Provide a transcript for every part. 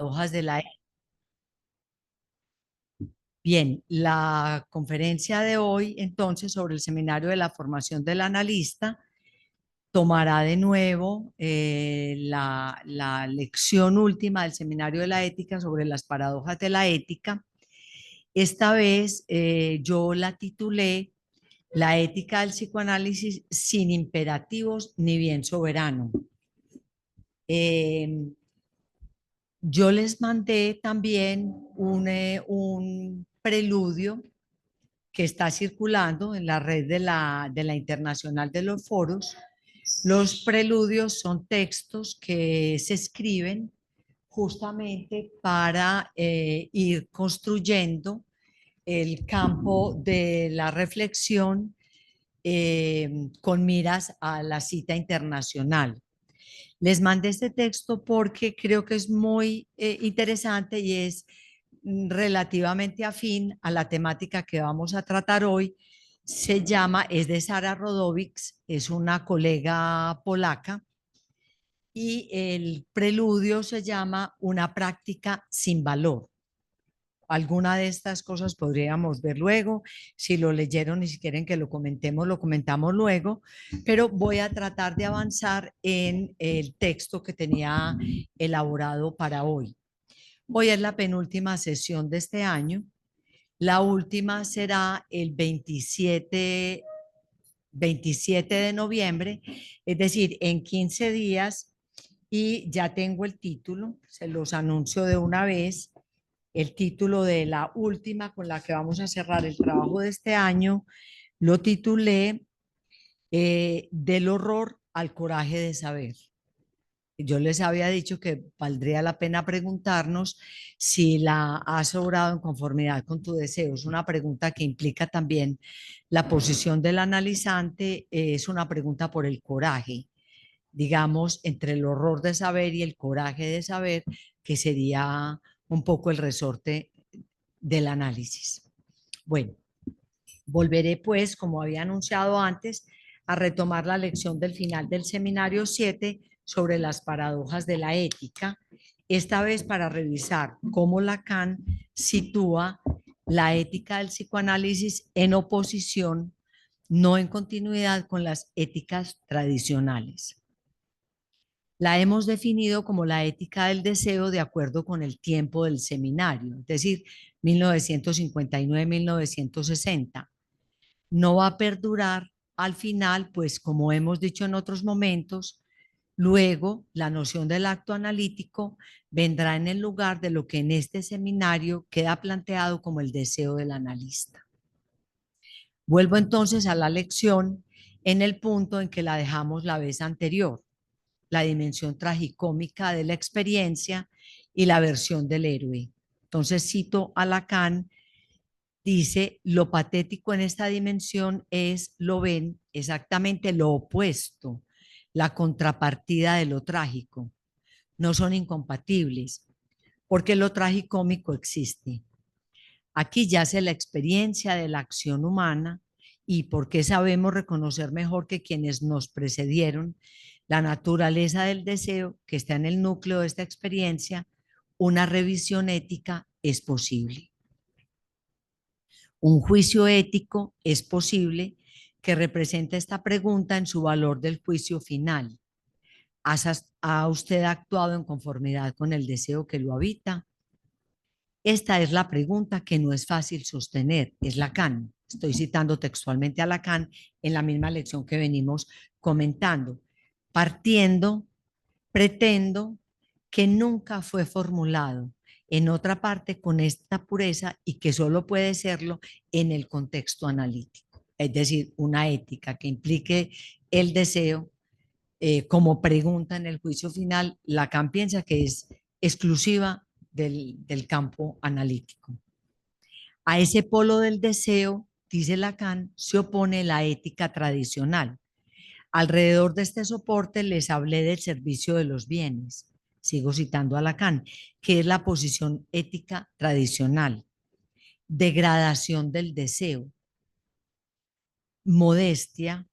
paradojas de la ética. Bien, la conferencia de hoy, entonces, sobre el seminario de la formación del analista, tomará de nuevo la lección última del seminario de la ética sobre las paradojas de la ética. Esta vez yo la titulé La ética del psicoanálisis sin imperativos ni bien soberano. Eh, yo les mandé también un preludio que está circulando en la red de la Internacional de los Foros. Los preludios son textos que se escriben justamente para ir construyendo el campo de la reflexión con miras a la cita internacional. Les mandé este texto porque creo que es muy interesante y es relativamente afín a la temática que vamos a tratar hoy. Es de Sara Rodowicz, es una colega polaca, y el preludio se llama Una práctica sin valor. Alguna de estas cosas podríamos ver luego. Si lo leyeron y si quieren que lo comentemos, lo comentamos luego, pero voy a tratar de avanzar en el texto que tenía elaborado para hoy. Hoy es la penúltima sesión de este año. La última será el 27 de noviembre, es decir, en 15 días, y ya tengo el título, se los anuncio de una vez. El título de la última con la que vamos a cerrar el trabajo de este año lo titulé Del horror al coraje de saber. Yo les había dicho que valdría la pena preguntarnos si la has obrado en conformidad con tu deseo. Es una pregunta que implica también la posición del analizante, es una pregunta por el coraje, digamos, entre el horror de saber y el coraje de saber, que sería un poco el resorte del análisis. Bueno, volveré pues, como había anunciado antes, a retomar la lección del final del seminario 7 sobre las paradojas de la ética, esta vez para revisar cómo Lacan sitúa la ética del psicoanálisis en oposición, no en continuidad con las éticas tradicionales. La hemos definido como la ética del deseo de acuerdo con el tiempo del seminario, es decir, 1959-1960. No va a perdurar al final, pues como hemos dicho en otros momentos, luego la noción del acto analítico vendrá en el lugar de lo que en este seminario queda planteado como el deseo del analista. Vuelvo entonces a la lección en el punto en que la dejamos la vez anterior, la dimensión tragicómica de la experiencia y la versión del héroe. Entonces cito a Lacan, dice, lo patético en esta dimensión es, lo ven, exactamente lo opuesto, la contrapartida de lo trágico. No son incompatibles, porque lo tragicómico existe. Aquí yace la experiencia de la acción humana y porque sabemos reconocer mejor que quienes nos precedieron la naturaleza del deseo que está en el núcleo de esta experiencia, una revisión ética es posible. Un juicio ético es posible que represente esta pregunta en su valor del juicio final. ¿Ha usted actuado en conformidad con el deseo que lo habita? Esta es la pregunta que no es fácil sostener, es Lacan. Estoy citando textualmente a Lacan en la misma lección que venimos comentando. Partiendo, pretendo que nunca fue formulado en otra parte con esta pureza y que solo puede serlo en el contexto analítico. Es decir, una ética que implique el deseo como pregunta en el juicio final, Lacan piensa que es exclusiva del campo analítico. A ese polo del deseo, dice Lacan, se opone la ética tradicional. Alrededor de este soporte les hablé del servicio de los bienes, sigo citando a Lacan, que es la posición ética tradicional, degradación del deseo, modestia,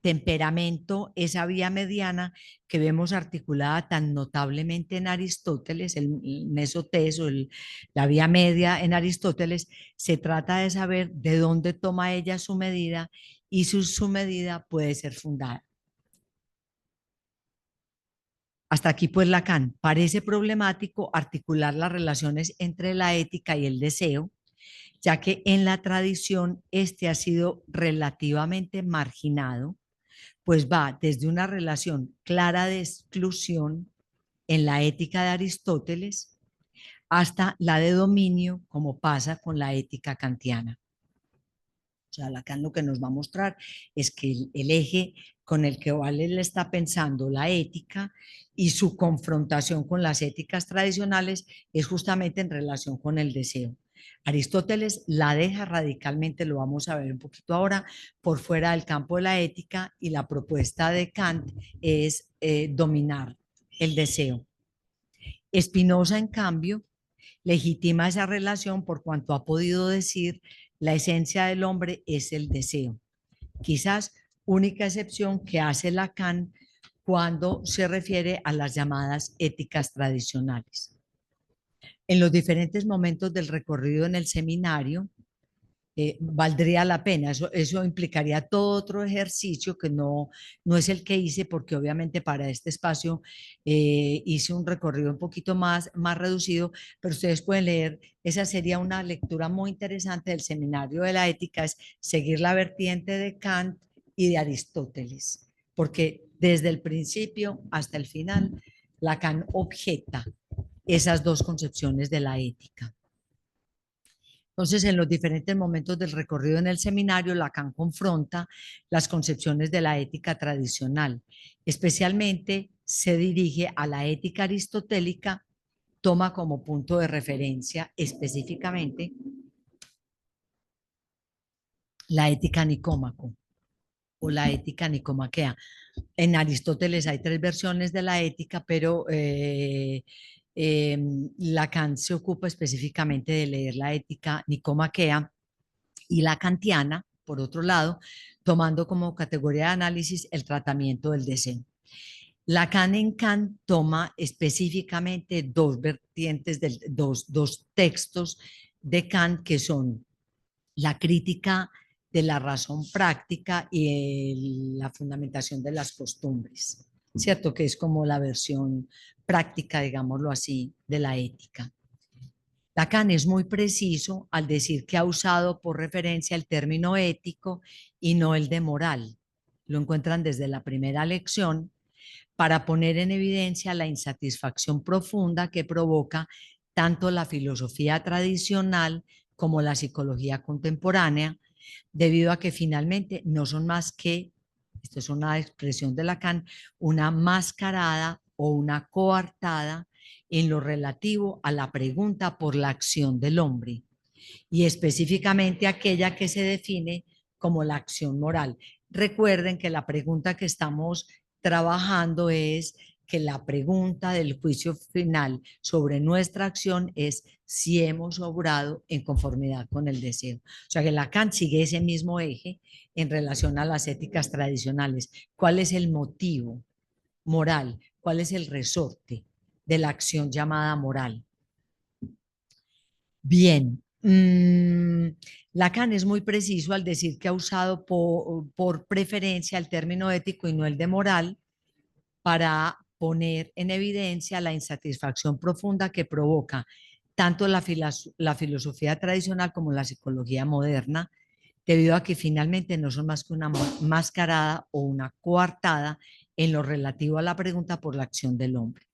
temperamento, esa vía mediana que vemos articulada tan notablemente en Aristóteles, el mesotes o la vía media en Aristóteles, se trata de saber de dónde toma ella su medida y su medida puede ser fundada. Hasta aquí, pues, Lacan. Parece problemático articular las relaciones entre la ética y el deseo, ya que en la tradición este ha sido relativamente marginado, pues va desde una relación clara de exclusión en la ética de Aristóteles hasta la de dominio, como pasa con la ética kantiana. O sea, Lacan lo que nos va a mostrar es que el eje con el que Wallace está pensando la ética y su confrontación con las éticas tradicionales es justamente en relación con el deseo. Aristóteles la deja radicalmente, lo vamos a ver un poquito ahora, por fuera del campo de la ética, y la propuesta de Kant es dominar el deseo. Spinoza, en cambio, legitima esa relación por cuanto ha podido decir la esencia del hombre es el deseo. Quizás única excepción que hace Lacan cuando se refiere a las llamadas éticas tradicionales. En los diferentes momentos del recorrido en el seminario, valdría la pena. Eso implicaría todo otro ejercicio que no es el que hice, porque obviamente para este espacio hice un recorrido un poquito más reducido, pero ustedes pueden leer, esa sería una lectura muy interesante del Seminario de la Ética, es seguir la vertiente de Kant y de Aristóteles, porque desde el principio hasta el final, Lacan objeta esas dos concepciones de la ética. Entonces, en los diferentes momentos del recorrido en el seminario, Lacan confronta las concepciones de la ética tradicional. Especialmente se dirige a la ética aristotélica, toma como punto de referencia específicamente la ética nicómaco o la ética nicomaquea. En Aristóteles hay tres versiones de la ética, pero Lacan se ocupa específicamente de leer la ética nicomaquea y la kantiana, por otro lado, tomando como categoría de análisis el tratamiento del deseo. Lacan en Kant toma específicamente dos vertientes, dos textos de Kant que son la crítica de la razón práctica y la fundamentación de las costumbres, ¿cierto? Que es como la versión práctica, digámoslo así, de la ética. Lacan es muy preciso al decir que ha usado por referencia el término ético y no el de moral. Lo encuentran desde la primera lección para poner en evidencia la insatisfacción profunda que provoca tanto la filosofía tradicional como la psicología contemporánea, debido a que finalmente no son más que, esto es una expresión de Lacan, una mascarada o una coartada en lo relativo a la pregunta por la acción del hombre, y específicamente aquella que se define como la acción moral. Recuerden que la pregunta que estamos trabajando es que la pregunta del juicio final sobre nuestra acción es si hemos obrado en conformidad con el deseo. O sea que Lacan sigue ese mismo eje en relación a las éticas tradicionales. ¿Cuál es el motivo moral? ¿Cuál es el resorte de la acción llamada moral? Bien, Lacan es muy preciso al decir que ha usado por preferencia el término ético y no el de moral para poner en evidencia la insatisfacción profunda que provoca tanto la filosofía tradicional como la psicología moderna, debido a que finalmente no son más que una mascarada o una coartada en lo relativo a la pregunta por la acción del hombre,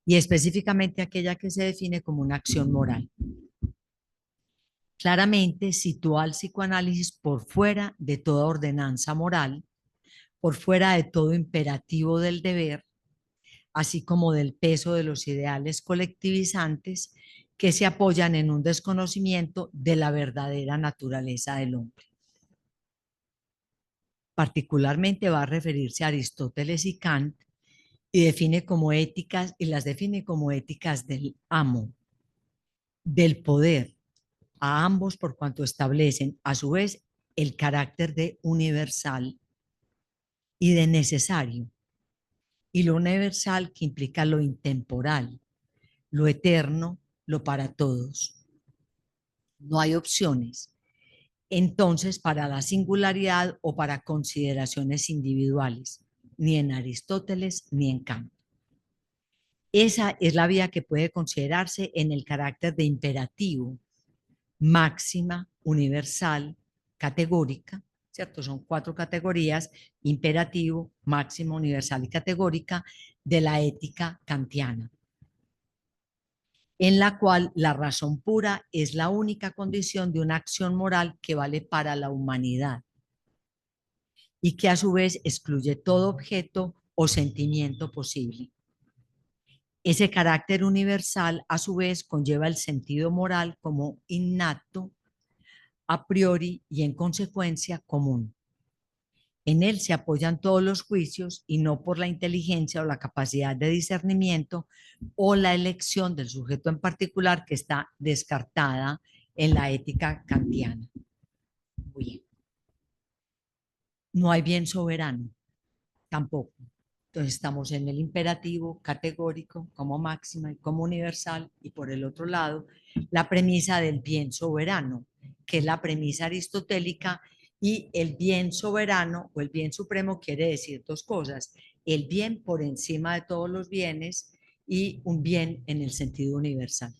y específicamente aquella que se define como una acción moral. Claramente sitúa al psicoanálisis por fuera de toda ordenanza moral, por fuera de todo imperativo del deber, así como del peso de los ideales colectivizantes que se apoyan en un desconocimiento de la verdadera naturaleza del hombre. Particularmente va a referirse a Aristóteles y Kant y define como éticas, y las define como éticas del amo, del poder, a ambos por cuanto establecen a su vez el carácter de universal y de necesario, y lo universal que implica lo intemporal, lo eterno, lo para todos. No hay opciones. Entonces, para la singularidad o para consideraciones individuales, ni en Aristóteles ni en Kant. Esa es la vía que puede considerarse en el carácter de imperativo, máxima, universal, categórica, ¿cierto? Son 4 categorías: imperativo, máxima, universal y categórica de la ética kantiana, en la cual la razón pura es la única condición de una acción moral que vale para la humanidad y que a su vez excluye todo objeto o sentimiento posible. Ese carácter universal a su vez conlleva el sentido moral como innato, a priori y en consecuencia común. En él se apoyan todos los juicios y no por la inteligencia o la capacidad de discernimiento o la elección del sujeto en particular, que está descartada en la ética kantiana. Bien. No hay bien soberano, tampoco. Entonces estamos en el imperativo categórico como máxima y como universal, y por el otro lado la premisa del bien soberano, que es la premisa aristotélica, y el bien soberano o el bien supremo quiere decir 2 cosas: el bien por encima de todos los bienes y un bien en el sentido universal.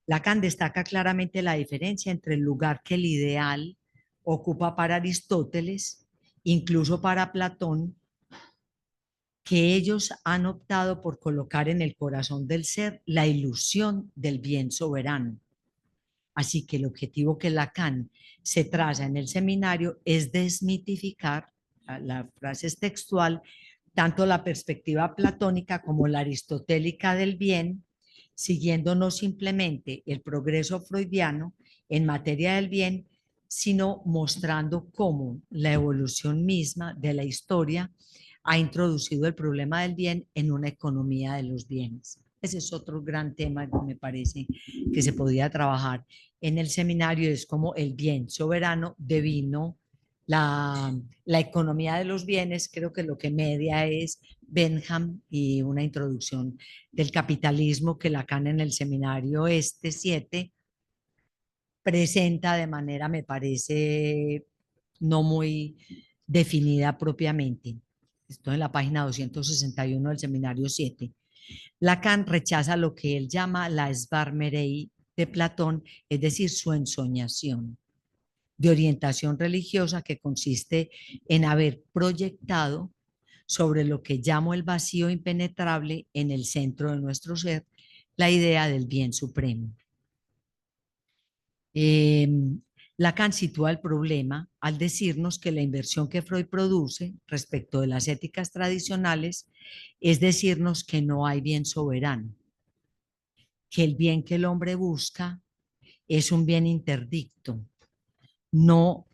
Lacan destaca claramente la diferencia entre el lugar que el ideal ocupa para Aristóteles, incluso para Platón, que ellos han optado por colocar en el corazón del ser la ilusión del bien soberano. Así que el objetivo que Lacan se traza en el seminario es desmitificar, la frase es textual, tanto la perspectiva platónica como la aristotélica del bien, siguiendo no simplemente el progreso freudiano en materia del bien, sino mostrando cómo la evolución misma de la historia ha introducido el problema del bien en una economía de los bienes. Ese es otro gran tema que me parece que se podía trabajar en el seminario, es como el bien soberano devino la economía de los bienes. Creo que lo que media es Bentham y una introducción del capitalismo que Lacan en el seminario 7 presenta de manera, me parece, no muy definida propiamente. Esto en la página 261 del seminario 7. Lacan rechaza lo que él llama la Sbarmerei de Platón, es decir, su ensoñación de orientación religiosa, que consiste en haber proyectado sobre lo que llamo el vacío impenetrable en el centro de nuestro ser la idea del bien supremo. Lacan sitúa el problema al decirnos que la inversión que Freud produce respecto de las éticas tradicionales es decirnos que no hay bien soberano, que el bien que el hombre busca es un bien interdicto, no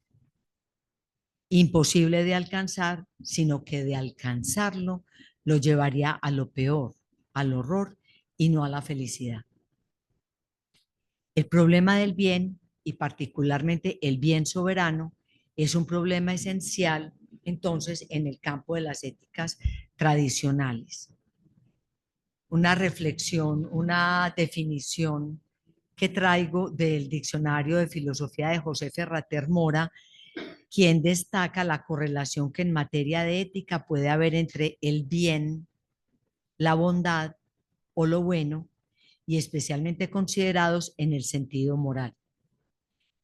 imposible de alcanzar, sino que de alcanzarlo lo llevaría a lo peor, al horror y no a la felicidad. El problema del bien, y particularmente el bien soberano, es un problema esencial entonces en el campo de las éticas tradicionales. Una reflexión, una definición que traigo del Diccionario de Filosofía de José Ferrater Mora, quien destaca la correlación que en materia de ética puede haber entre el bien, la bondad o lo bueno, y especialmente considerados en el sentido moral.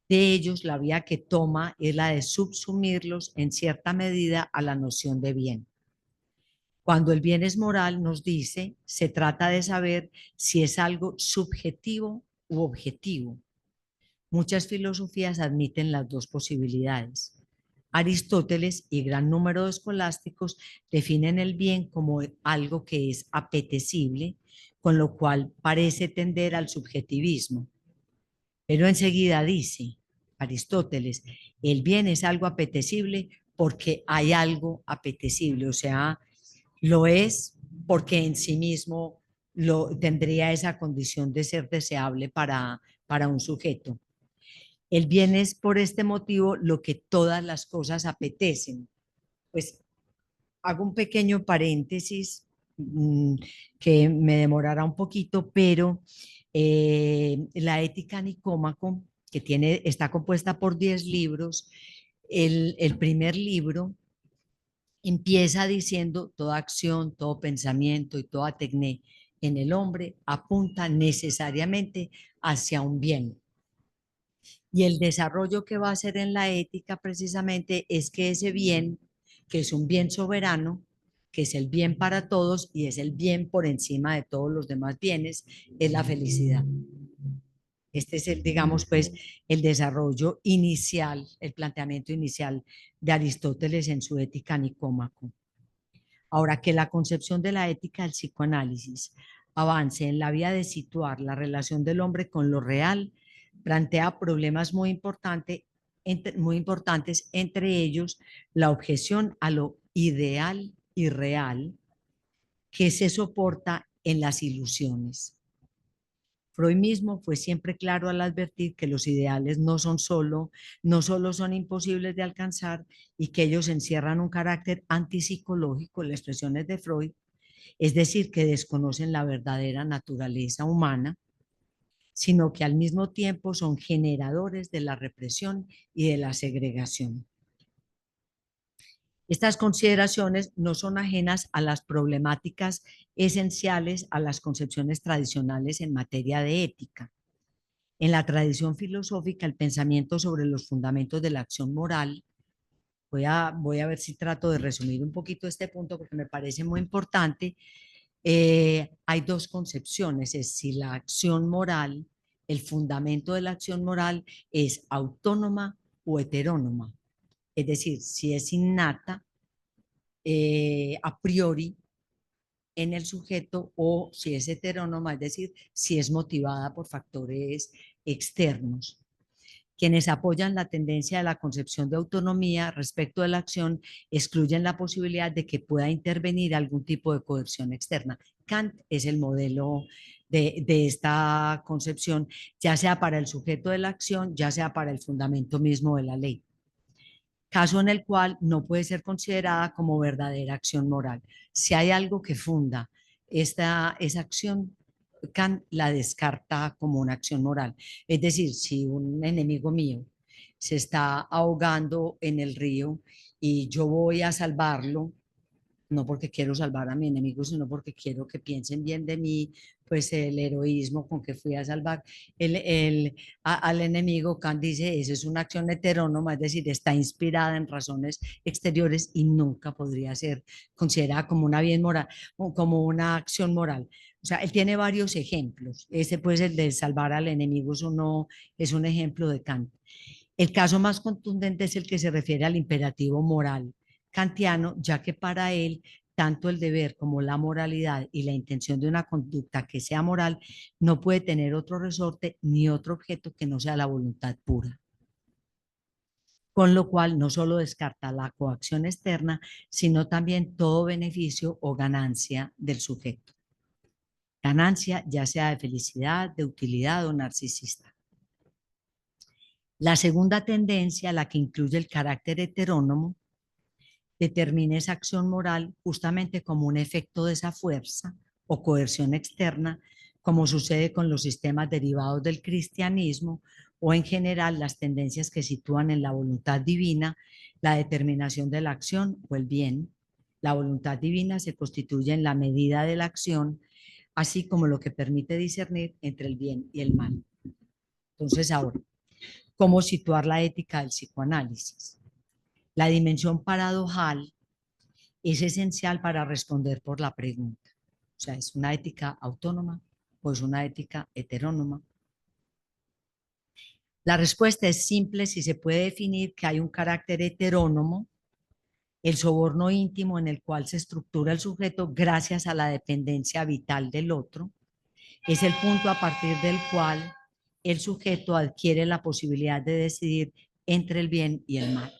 De ellos, la vía que toma es la de subsumirlos en cierta medida a la noción de bien. Cuando el bien es moral, nos dice, se trata de saber si es algo subjetivo u objetivo. Muchas filosofías admiten las 2 posibilidades. Aristóteles y gran número de escolásticos definen el bien como algo que es apetecible, con lo cual parece tender al subjetivismo. Pero enseguida dice Aristóteles, el bien es algo apetecible porque hay algo apetecible, o sea, lo es porque en sí mismo tendría esa condición de ser deseable para un sujeto. El bien es por este motivo lo que todas las cosas apetecen. pues hago un pequeño paréntesis que me demorará un poquito, pero la Ética Nicómaco, que está compuesta por 10 libros, el primer libro empieza diciendo toda acción, todo pensamiento y toda tecné en el hombre apunta necesariamente hacia un bien. Y el desarrollo que va a hacer en la ética precisamente es que ese bien, que es un bien soberano, que es el bien para todos y es el bien por encima de todos los demás bienes, es la felicidad. Este es el, digamos, pues, el desarrollo inicial, el planteamiento inicial de Aristóteles en su Ética Nicómaco. Ahora, que la concepción de la ética del psicoanálisis avance en la vía de situar la relación del hombre con lo real, plantea problemas muy importantes, entre ellos la objeción a lo ideal y real que se soporta en las ilusiones. Freud mismo fue siempre claro al advertir que los ideales no solo son imposibles de alcanzar y que ellos encierran un carácter antipsicológico, en las expresiones de Freud, es decir, que desconocen la verdadera naturaleza humana, sino que al mismo tiempo son generadores de la represión y de la segregación. Estas consideraciones no son ajenas a las problemáticas esenciales a las concepciones tradicionales en materia de ética. En la tradición filosófica, el pensamiento sobre los fundamentos de la acción moral, voy a ver si trato de resumir un poquito este punto porque me parece muy importante. Hay dos concepciones, es si la acción moral, el fundamento de la acción moral es autónoma o heterónoma, es decir, si es innata a priori en el sujeto o si es heterónoma, es decir, si es motivada por factores externos. Quienes apoyan la tendencia de la concepción de autonomía respecto de la acción excluyen la posibilidad de que pueda intervenir algún tipo de coerción externa. Kant es el modelo de esta concepción, ya sea para el sujeto de la acción, ya sea para el fundamento mismo de la ley. Caso en el cual no puede ser considerada como verdadera acción moral. Si hay algo que funda esa acción, Kant la descarta como una acción moral. Es decir, si un enemigo mío se está ahogando en el río y yo voy a salvarlo, no porque quiero salvar a mi enemigo, sino porque quiero que piensen bien de mí, pues el heroísmo con que fui a salvar al enemigo. Kant dice, eso es una acción heterónoma, es decir, está inspirada en razones exteriores y nunca podría ser considerada como una bien moral o como una acción moral. O sea, él tiene varios ejemplos. Este, pues, el de salvar al enemigo es un ejemplo de Kant. El caso más contundente es el que se refiere al imperativo moral kantiano, ya que para él tanto el deber como la moralidad y la intención de una conducta que sea moral no puede tener otro resorte ni otro objeto que no sea la voluntad pura. Con lo cual no solo descarta la coacción externa, sino también todo beneficio o ganancia del sujeto. Ganancia ya sea de felicidad, de utilidad o narcisista. La segunda tendencia, la que incluye el carácter heterónomo, determina esa acción moral justamente como un efecto de esa fuerza o coerción externa, como sucede con los sistemas derivados del cristianismo o en general las tendencias que sitúan en la voluntad divina la determinación de la acción o el bien. La voluntad divina se constituye en la medida de la acción, así como lo que permite discernir entre el bien y el mal. Entonces, ahora, ¿cómo situar la ética del psicoanálisis? La dimensión paradojal es esencial para responder por la pregunta. O sea, ¿es una ética autónoma o es una ética heterónoma? La respuesta es simple si se puede definir que hay un carácter heterónomo, el soborno íntimo en el cual se estructura el sujeto gracias a la dependencia vital del otro, es el punto a partir del cual el sujeto adquiere la posibilidad de decidir entre el bien y el mal.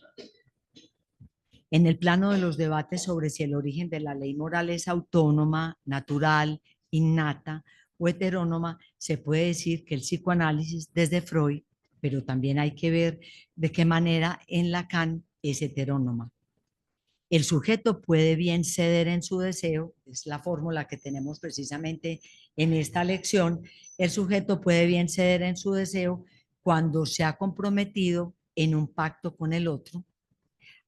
En el plano de los debates sobre si el origen de la ley moral es autónoma, natural, innata o heterónoma, se puede decir que el psicoanálisis desde Freud, pero también hay que ver de qué manera en Lacan es heterónoma. El sujeto puede bien ceder en su deseo, es la fórmula que tenemos precisamente en esta lección. El sujeto puede bien ceder en su deseo cuando se ha comprometido en un pacto con el otro,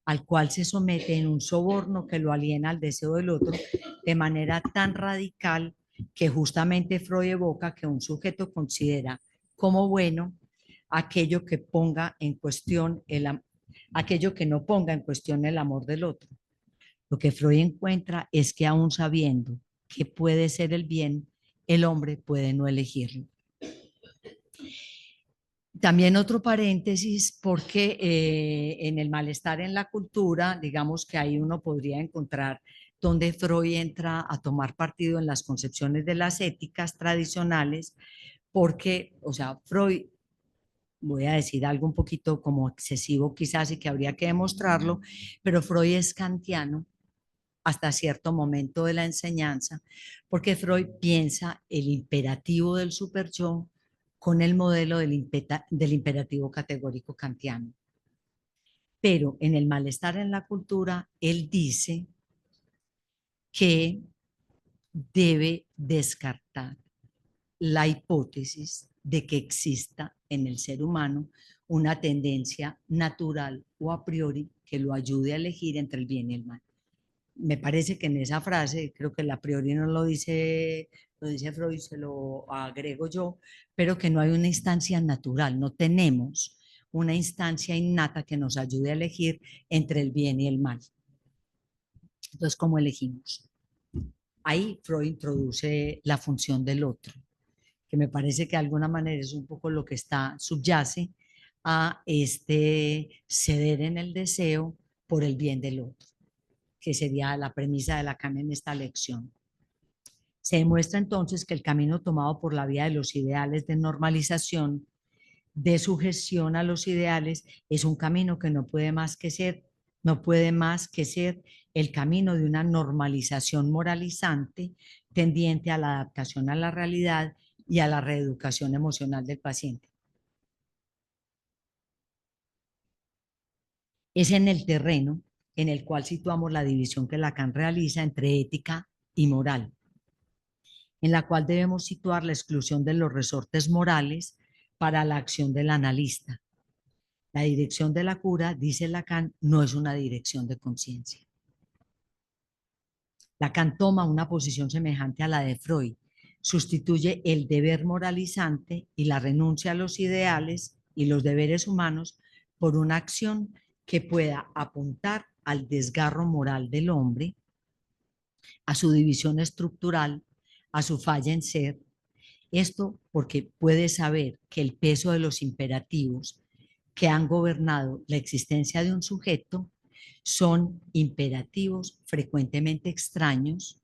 al cual se somete en un soborno que lo aliena al deseo del otro de manera tan radical que justamente Freud evoca que un sujeto considera como bueno aquello que ponga en cuestión aquello que no ponga en cuestión el amor del otro. Lo que Freud encuentra es que aún sabiendo que puede ser el bien, el hombre puede no elegirlo. También otro paréntesis, porque en el malestar en la cultura, digamos que ahí uno podría encontrar donde Freud entra a tomar partido en las concepciones de las éticas tradicionales, porque, o sea, Freud, voy a decir algo un poquito como excesivo quizás y que habría que demostrarlo, pero Freud es kantiano hasta cierto momento de la enseñanza, porque Freud piensa el imperativo del superyo con el modelo del imperativo categórico kantiano. Pero en el malestar en la cultura, él dice que debe descartar la hipótesis de que exista en el ser humano una tendencia natural o a priori que lo ayude a elegir entre el bien y el mal. Me parece que en esa frase, creo que el a priori no lo dice Freud, se lo agrego yo, pero que no hay una instancia natural, no tenemos una instancia innata que nos ayude a elegir entre el bien y el mal. Entonces, ¿cómo elegimos? Ahí Freud introduce la función del otro, que me parece que de alguna manera es un poco lo que está subyace a este ceder en el deseo por el bien del otro, que sería la premisa de Lacan en esta lección. Se demuestra entonces que el camino tomado por la vía de los ideales de normalización, de sujeción a los ideales, es un camino que no puede más que ser el camino de una normalización moralizante tendiente a la adaptación a la realidad y a la reeducación emocional del paciente. Es en el terreno en el cual situamos la división que Lacan realiza entre ética y moral, en la cual debemos situar la exclusión de los resortes morales para la acción del analista. La dirección de la cura, dice Lacan, no es una dirección de conciencia. Lacan toma una posición semejante a la de Freud, sustituye el deber moralizante y la renuncia a los ideales y los deberes humanos por una acción que pueda apuntar al desgarro moral del hombre, a su división estructural, a su falla en ser. Esto porque puede saber que el peso de los imperativos que han gobernado la existencia de un sujeto son imperativos frecuentemente extraños,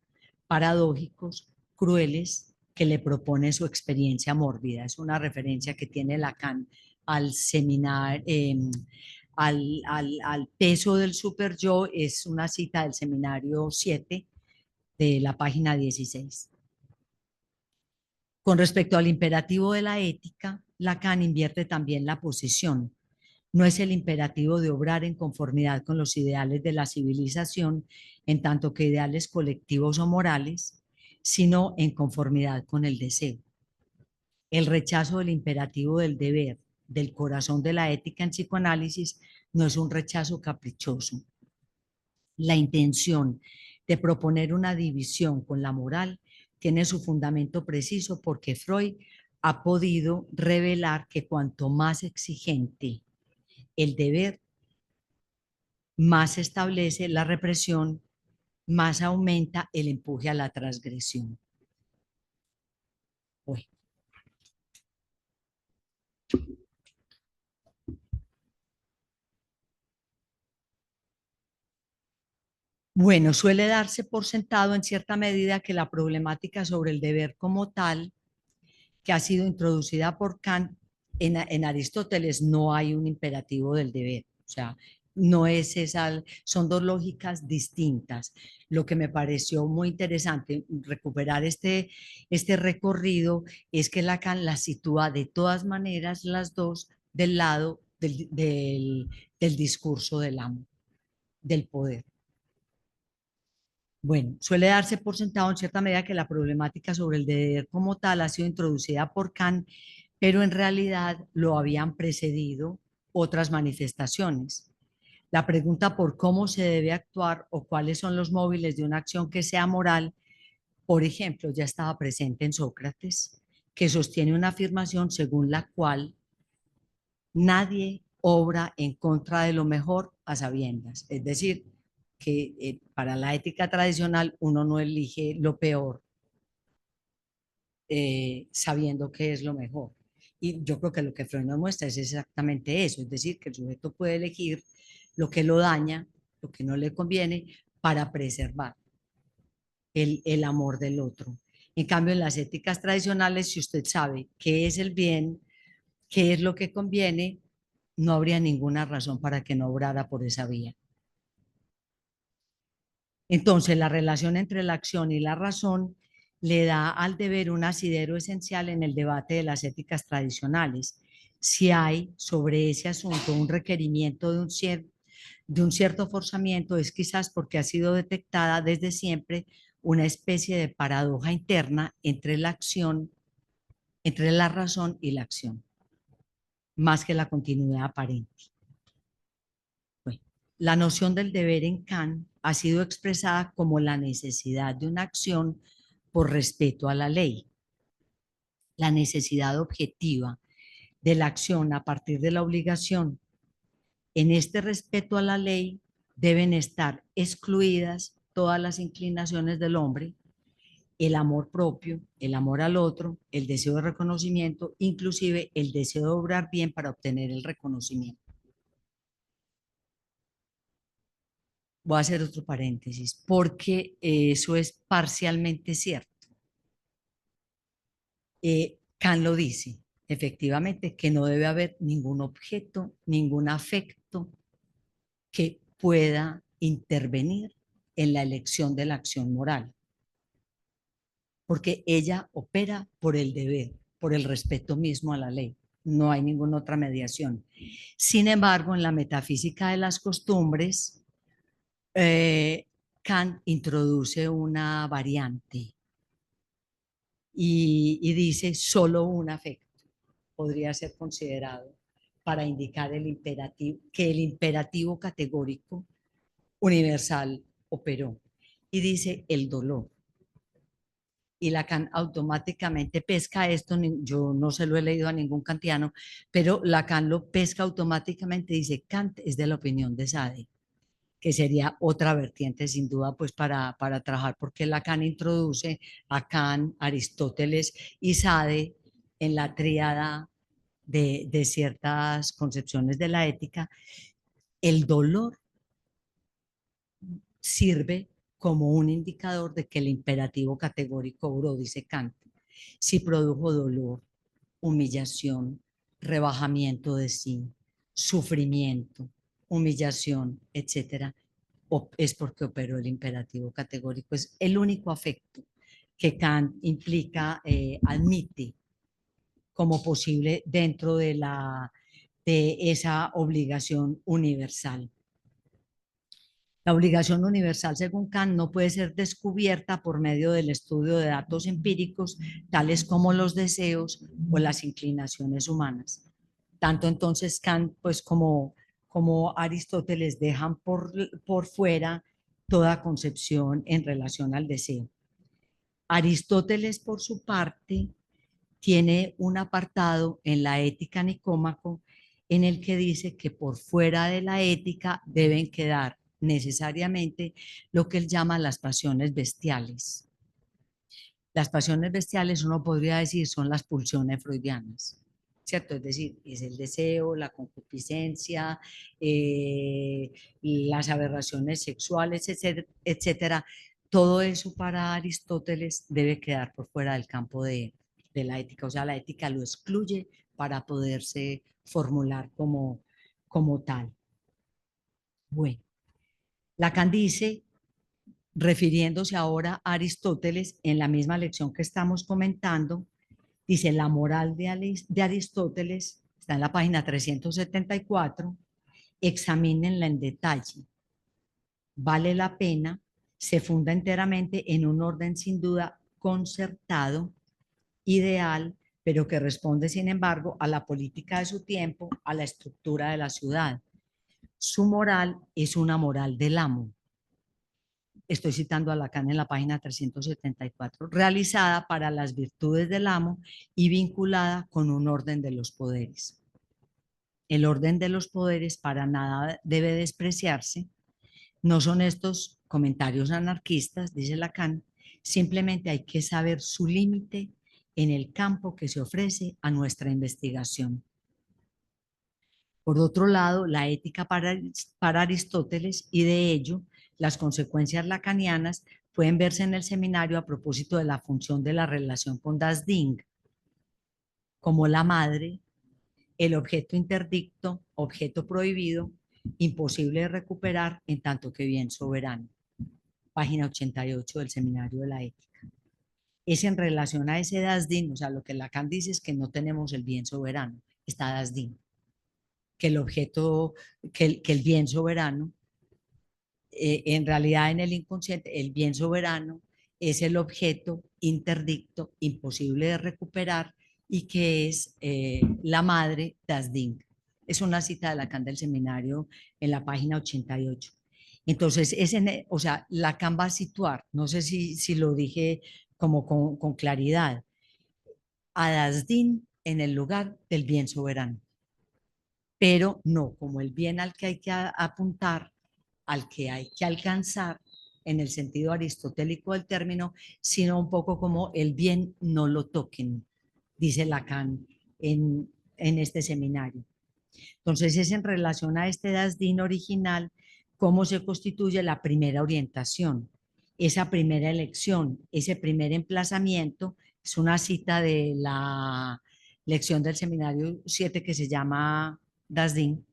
paradójicos, crueles, que le propone su experiencia mórbida. Es una referencia que tiene Lacan al seminario, al peso del super yo, es una cita del seminario 7 de la página 16. Con respecto al imperativo de la ética, Lacan invierte también la posición. No es el imperativo de obrar en conformidad con los ideales de la civilización, en tanto que ideales colectivos o morales, sino en conformidad con el deseo. El rechazo del imperativo del deber, del corazón de la ética en psicoanálisis, no es un rechazo caprichoso. La intención de proponer una división con la moral tiene su fundamento preciso porque Freud ha podido revelar que cuanto más exigente el deber, más establece la represión, más aumenta el empuje a la transgresión. Uy. Bueno, suele darse por sentado en cierta medida que la problemática sobre el deber como tal, que ha sido introducida por Kant, en Aristóteles no hay un imperativo del deber, o sea, no es esa, son dos lógicas distintas. Lo que me pareció muy interesante recuperar este recorrido es que Lacan las sitúa de todas maneras las dos del lado del discurso del amo, del poder. Bueno, suele darse por sentado en cierta medida que la problemática sobre el deber como tal ha sido introducida por Kant, pero en realidad lo habían precedido otras manifestaciones. La pregunta por cómo se debe actuar o cuáles son los móviles de una acción que sea moral, por ejemplo, ya estaba presente en Sócrates, que sostiene una afirmación según la cual nadie obra en contra de lo mejor a sabiendas. Es decir, que para la ética tradicional uno no elige lo peor sabiendo qué es lo mejor. Y yo creo que lo que Freud nos muestra es exactamente eso, es decir, que el sujeto puede elegir lo que lo daña, lo que no le conviene, para preservar el amor del otro. En cambio, en las éticas tradicionales, si usted sabe qué es el bien, qué es lo que conviene, no habría ninguna razón para que no obrara por esa vía. Entonces, la relación entre la acción y la razón le da al deber un asidero esencial en el debate de las éticas tradicionales. Si hay sobre ese asunto un requerimiento de un cierto forzamiento, es quizás porque ha sido detectada desde siempre una especie de paradoja interna entre la acción, entre la razón y la acción, más que la continuidad aparente. Bueno, la noción del deber en Kant ha sido expresada como la necesidad de una acción por respeto a la ley, la necesidad objetiva de la acción a partir de la obligación. En este respeto a la ley deben estar excluidas todas las inclinaciones del hombre, el amor propio, el amor al otro, el deseo de reconocimiento, inclusive el deseo de obrar bien para obtener el reconocimiento. Voy a hacer otro paréntesis, porque eso es parcialmente cierto. Kant lo dice, efectivamente, que no debe haber ningún objeto, ningún afecto que pueda intervenir en la elección de la acción moral, porque ella opera por el deber, por el respeto mismo a la ley. No hay ninguna otra mediación. Sin embargo, en la metafísica de las costumbres, Kant introduce una variante y dice solo un afecto podría ser considerado para indicar el imperativo, que el imperativo categórico universal operó. Y dice el dolor. Y Lacan automáticamente pesca esto, yo no se lo he leído a ningún kantiano, pero Lacan lo pesca automáticamente, dice Kant es de la opinión de Sade, que sería otra vertiente sin duda pues para trabajar, porque Lacan introduce a Kant, Aristóteles y Sade en la tríada de ciertas concepciones de la ética. El dolor sirve como un indicador de que el imperativo categórico obró, dice Kant. Si produjo dolor, humillación, rebajamiento de sí, sufrimiento, humillación, etcétera, es porque operó el imperativo categórico. Es el único afecto que Kant implica, admite como posible dentro de esa obligación universal. La obligación universal, según Kant, no puede ser descubierta por medio del estudio de datos empíricos, tales como los deseos o las inclinaciones humanas. Tanto entonces Kant, pues como Aristóteles, dejan por fuera toda concepción en relación al deseo. Aristóteles, por su parte, tiene un apartado en la Ética Nicómaco en el que dice que por fuera de la ética deben quedar necesariamente lo que él llama las pasiones bestiales. Las pasiones bestiales, uno podría decir, son las pulsiones freudianas, ¿cierto? Es decir, es el deseo, la concupiscencia, las aberraciones sexuales, etcétera, etcétera. Todo eso para Aristóteles debe quedar por fuera del campo de la ética, o sea, la ética lo excluye para poderse formular como tal. Bueno, Lacan dice, refiriéndose ahora a Aristóteles en la misma lección que estamos comentando, dice, la moral de Aristóteles, está en la página 374, examínenla en detalle. Vale la pena se funda enteramente en un orden sin duda concertado, ideal, pero que responde, sin embargo, a la política de su tiempo, a la estructura de la ciudad. Su moral es una moral del amo. Estoy citando a Lacan en la página 374, realizada para las virtudes del amo y vinculada con un orden de los poderes. El orden de los poderes para nada debe despreciarse. No son estos comentarios anarquistas, dice Lacan, simplemente hay que saber su límite en el campo que se ofrece a nuestra investigación. Por otro lado, la ética para Aristóteles, y de ello las consecuencias lacanianas pueden verse en el seminario a propósito de la función de la relación con das Ding, como la madre, el objeto interdicto, objeto prohibido, imposible de recuperar en tanto que bien soberano. Página 88 del Seminario de la Ética. Es en relación a ese das Ding, o sea, lo que Lacan dice es que no tenemos el bien soberano, está das Ding, que el objeto, que el bien soberano, en realidad en el inconsciente, el bien soberano es el objeto interdicto, imposible de recuperar, y que es la madre das Ding. Es una cita de Lacan del seminario en la página 88. Entonces, o sea, Lacan va a situar, no sé si lo dije como con claridad, a das Ding en el lugar del bien soberano, pero no como el bien al que hay que apuntar, al que hay que alcanzar en el sentido aristotélico del término, sino un poco como el bien no lo toquen, dice Lacan en este seminario. Entonces es en relación a este das Ding original cómo se constituye la primera orientación, esa primera elección, ese primer emplazamiento. Es una cita de la lección del seminario 7 que se llama das Ding,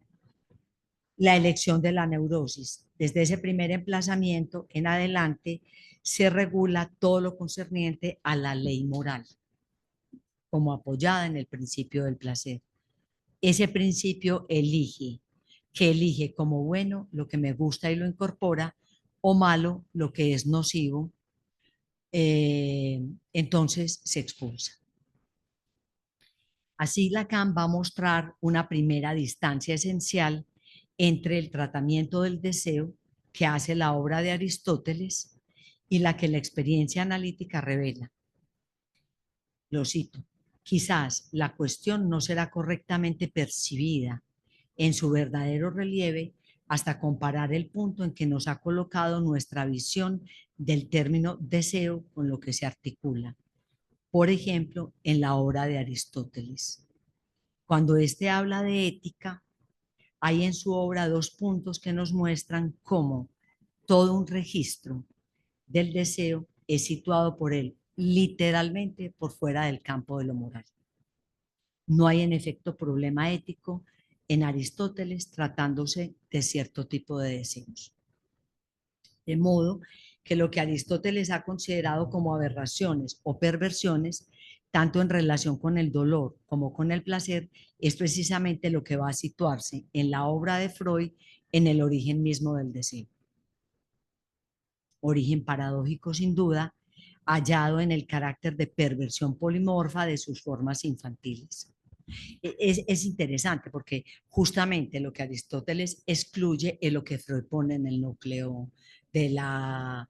la elección de la neurosis. Desde ese primer emplazamiento en adelante se regula todo lo concerniente a la ley moral, como apoyada en el principio del placer. Ese principio elige como bueno lo que me gusta y lo incorpora, o malo lo que es nocivo, entonces se expulsa. Así Lacan va a mostrar una primera distancia esencial entre el tratamiento del deseo que hace la obra de Aristóteles y la que la experiencia analítica revela. Lo cito: quizás la cuestión no será correctamente percibida en su verdadero relieve hasta comparar el punto en que nos ha colocado nuestra visión del término deseo con lo que se articula, por ejemplo, en la obra de Aristóteles. Cuando éste habla de ética, hay en su obra dos puntos que nos muestran cómo todo un registro del deseo es situado por él literalmente por fuera del campo de lo moral. No hay en efecto problema ético en Aristóteles tratándose de cierto tipo de deseos. De modo que lo que Aristóteles ha considerado como aberraciones o perversiones, tanto en relación con el dolor como con el placer, es precisamente lo que va a situarse en la obra de Freud en el origen mismo del deseo. Origen paradójico sin duda, hallado en el carácter de perversión polimorfa de sus formas infantiles. Es interesante porque justamente lo que Aristóteles excluye es lo que Freud pone en el núcleo de la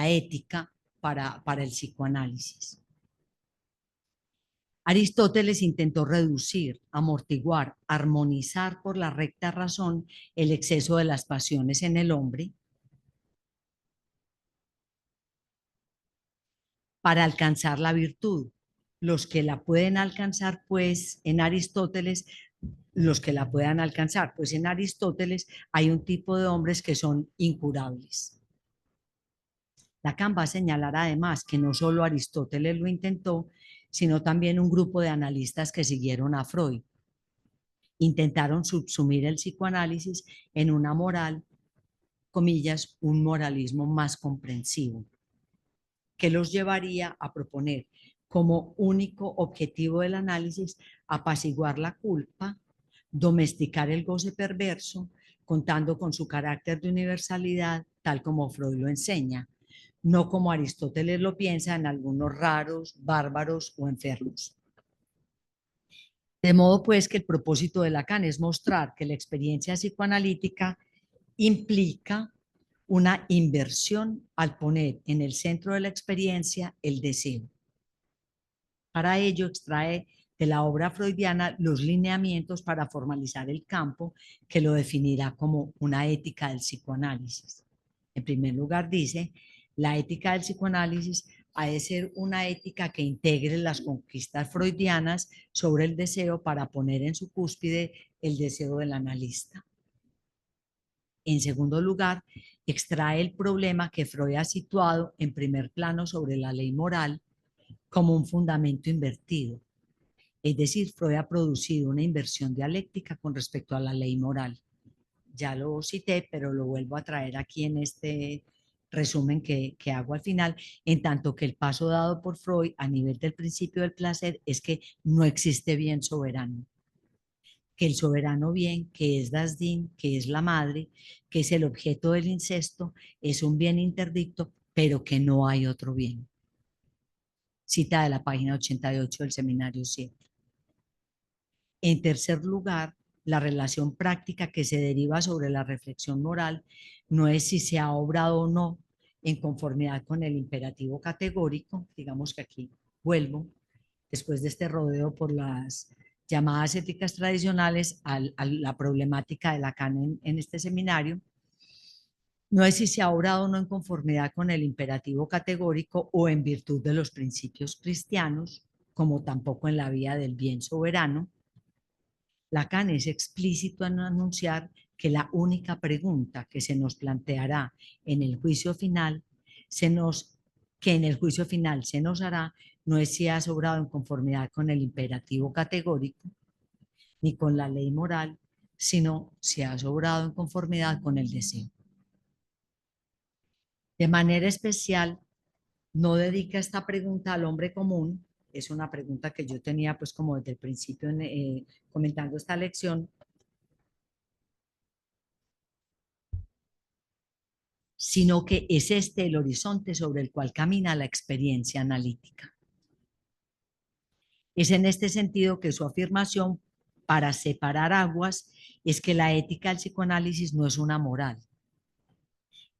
ética para el psicoanálisis. Aristóteles intentó reducir, amortiguar, armonizar por la recta razón el exceso de las pasiones en el hombre para alcanzar la virtud. Los que la pueden alcanzar, pues en Aristóteles, los que la puedan alcanzar, pues en Aristóteles hay un tipo de hombres que son incurables. Lacan va a señalar además que no solo Aristóteles lo intentó, sino también un grupo de analistas que siguieron a Freud. Intentaron subsumir el psicoanálisis en una moral, comillas, un moralismo más comprensivo, que los llevaría a proponer como único objetivo del análisis apaciguar la culpa, domesticar el goce perverso, contando con su carácter de universalidad tal como Freud lo enseña, no como Aristóteles lo piensa en algunos raros, bárbaros o enfermos. De modo pues que el propósito de Lacan es mostrar que la experiencia psicoanalítica implica una inversión al poner en el centro de la experiencia el deseo. Para ello extrae de la obra freudiana los lineamientos para formalizar el campo que lo definirá como una ética del psicoanálisis. En primer lugar dice, la ética del psicoanálisis ha de ser una ética que integre las conquistas freudianas sobre el deseo para poner en su cúspide el deseo del analista. En segundo lugar, extrae el problema que Freud ha situado en primer plano sobre la ley moral como un fundamento invertido. Es decir, Freud ha producido una inversión dialéctica con respecto a la ley moral. Ya lo cité, pero lo vuelvo a traer aquí en este resumen que hago al final, en tanto que el paso dado por Freud a nivel del principio del placer es que no existe bien soberano, que el soberano bien, que es Dasdin, que es la madre, que es el objeto del incesto, es un bien interdicto, pero que no hay otro bien. Cita de la página 88 del seminario 7. En tercer lugar, la relación práctica que se deriva sobre la reflexión moral no es si se ha obrado o no en conformidad con el imperativo categórico, digamos que aquí vuelvo, después de este rodeo por las llamadas éticas tradicionales a la problemática de Lacan en este seminario, no es si se ha obrado o no en conformidad con el imperativo categórico o en virtud de los principios cristianos, como tampoco en la vía del bien soberano. Lacan es explícito en anunciar que la única pregunta que se nos planteará en el juicio final, que en el juicio final se nos hará, no es si has obrado en conformidad con el imperativo categórico ni con la ley moral, sino si has obrado en conformidad con el deseo. De manera especial, no dedica esta pregunta al hombre común, es una pregunta que yo tenía pues como desde el principio comentando esta lección, sino que es este el horizonte sobre el cual camina la experiencia analítica. Es en este sentido que su afirmación para separar aguas es que la ética del psicoanálisis no es una moral.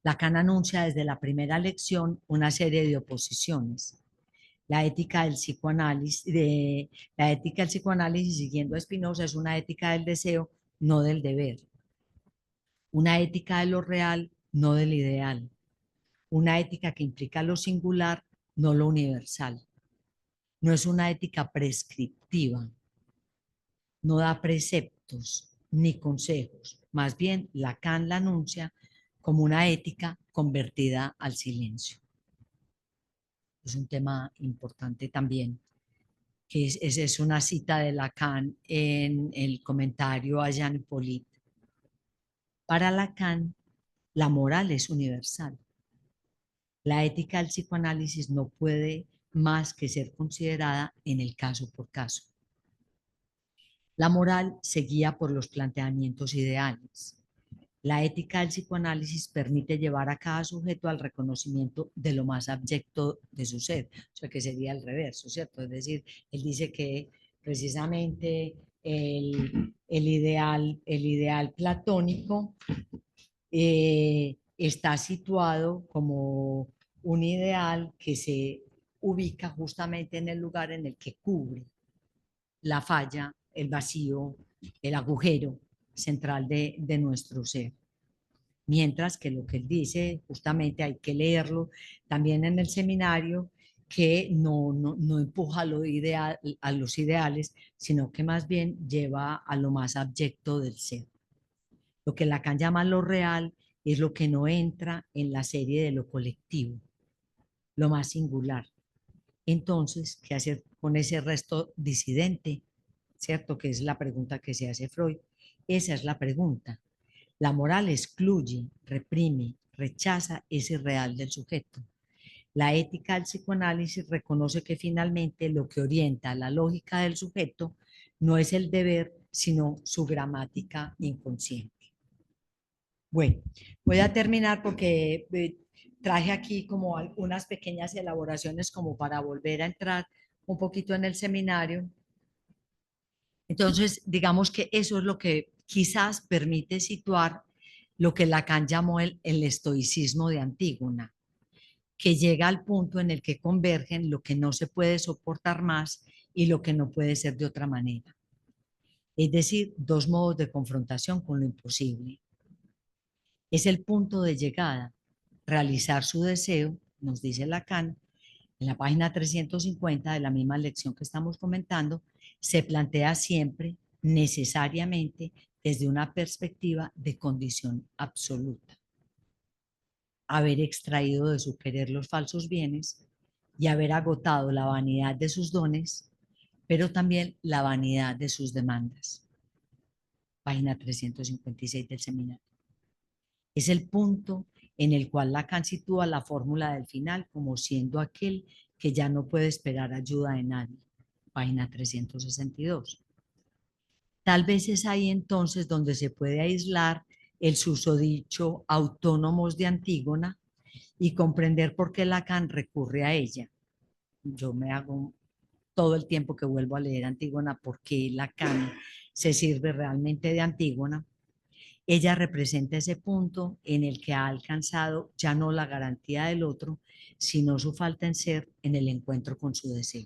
Lacan anuncia desde la primera lección una serie de oposiciones. La ética del psicoanálisis, siguiendo a Spinoza, es una ética del deseo, no del deber. Una ética de lo real, no del ideal. Una ética que implica lo singular, no lo universal. No es una ética prescriptiva, no da preceptos ni consejos. Más bien, Lacan la anuncia como una ética convertida al silencio. Es un tema importante también, que es una cita de Lacan en el comentario a Jean Hippolyte. Para Lacan, la moral es universal. La ética del psicoanálisis no puede más que ser considerada en el caso por caso. La moral se guía por los planteamientos ideales. La ética del psicoanálisis permite llevar a cada sujeto al reconocimiento de lo más abyecto de su ser, o sea que sería el reverso, ¿cierto? Es decir, él dice que precisamente el ideal platónico está situado como un ideal que se ubica justamente en el lugar en el que cubre la falla, el vacío, el agujero central de nuestro ser. Mientras que lo que él dice, justamente hay que leerlo también en el seminario, que no empuja a los ideales, sino que más bien lleva a lo más abyecto del ser. Lo que Lacan llama lo real es lo que no entra en la serie de lo colectivo, lo más singular. Entonces, ¿qué hacer con ese resto disidente? ¿Cierto? Que es la pregunta que se hace Freud. Esa es la pregunta. La moral excluye, reprime, rechaza ese real del sujeto. La ética del psicoanálisis reconoce que finalmente lo que orienta la lógica del sujeto no es el deber, sino su gramática inconsciente. Bueno, voy a terminar porque traje aquí como unas pequeñas elaboraciones como para volver a entrar un poquito en el seminario. Entonces, digamos que eso es lo que quizás permite situar lo que Lacan llamó el estoicismo de Antígona, que llega al punto en el que convergen lo que no se puede soportar más y lo que no puede ser de otra manera. Es decir, dos modos de confrontación con lo imposible. Es el punto de llegada, realizar su deseo, nos dice Lacan, en la página 350 de la misma lección que estamos comentando, se plantea siempre, necesariamente, desde una perspectiva de condición absoluta. Haber extraído de su querer los falsos bienes y haber agotado la vanidad de sus dones, pero también la vanidad de sus demandas. Página 356 del seminario. Es el punto en el cual Lacan sitúa la fórmula del final como siendo aquel que ya no puede esperar ayuda de nadie. Página 362. Tal vez es ahí entonces donde se puede aislar el susodicho autónomos de Antígona y comprender por qué Lacan recurre a ella. Yo me hago todo el tiempo que vuelvo a leer Antígona por qué Lacan se sirve realmente de Antígona. Ella representa ese punto en el que ha alcanzado ya no la garantía del otro, sino su falta en ser en el encuentro con su deseo.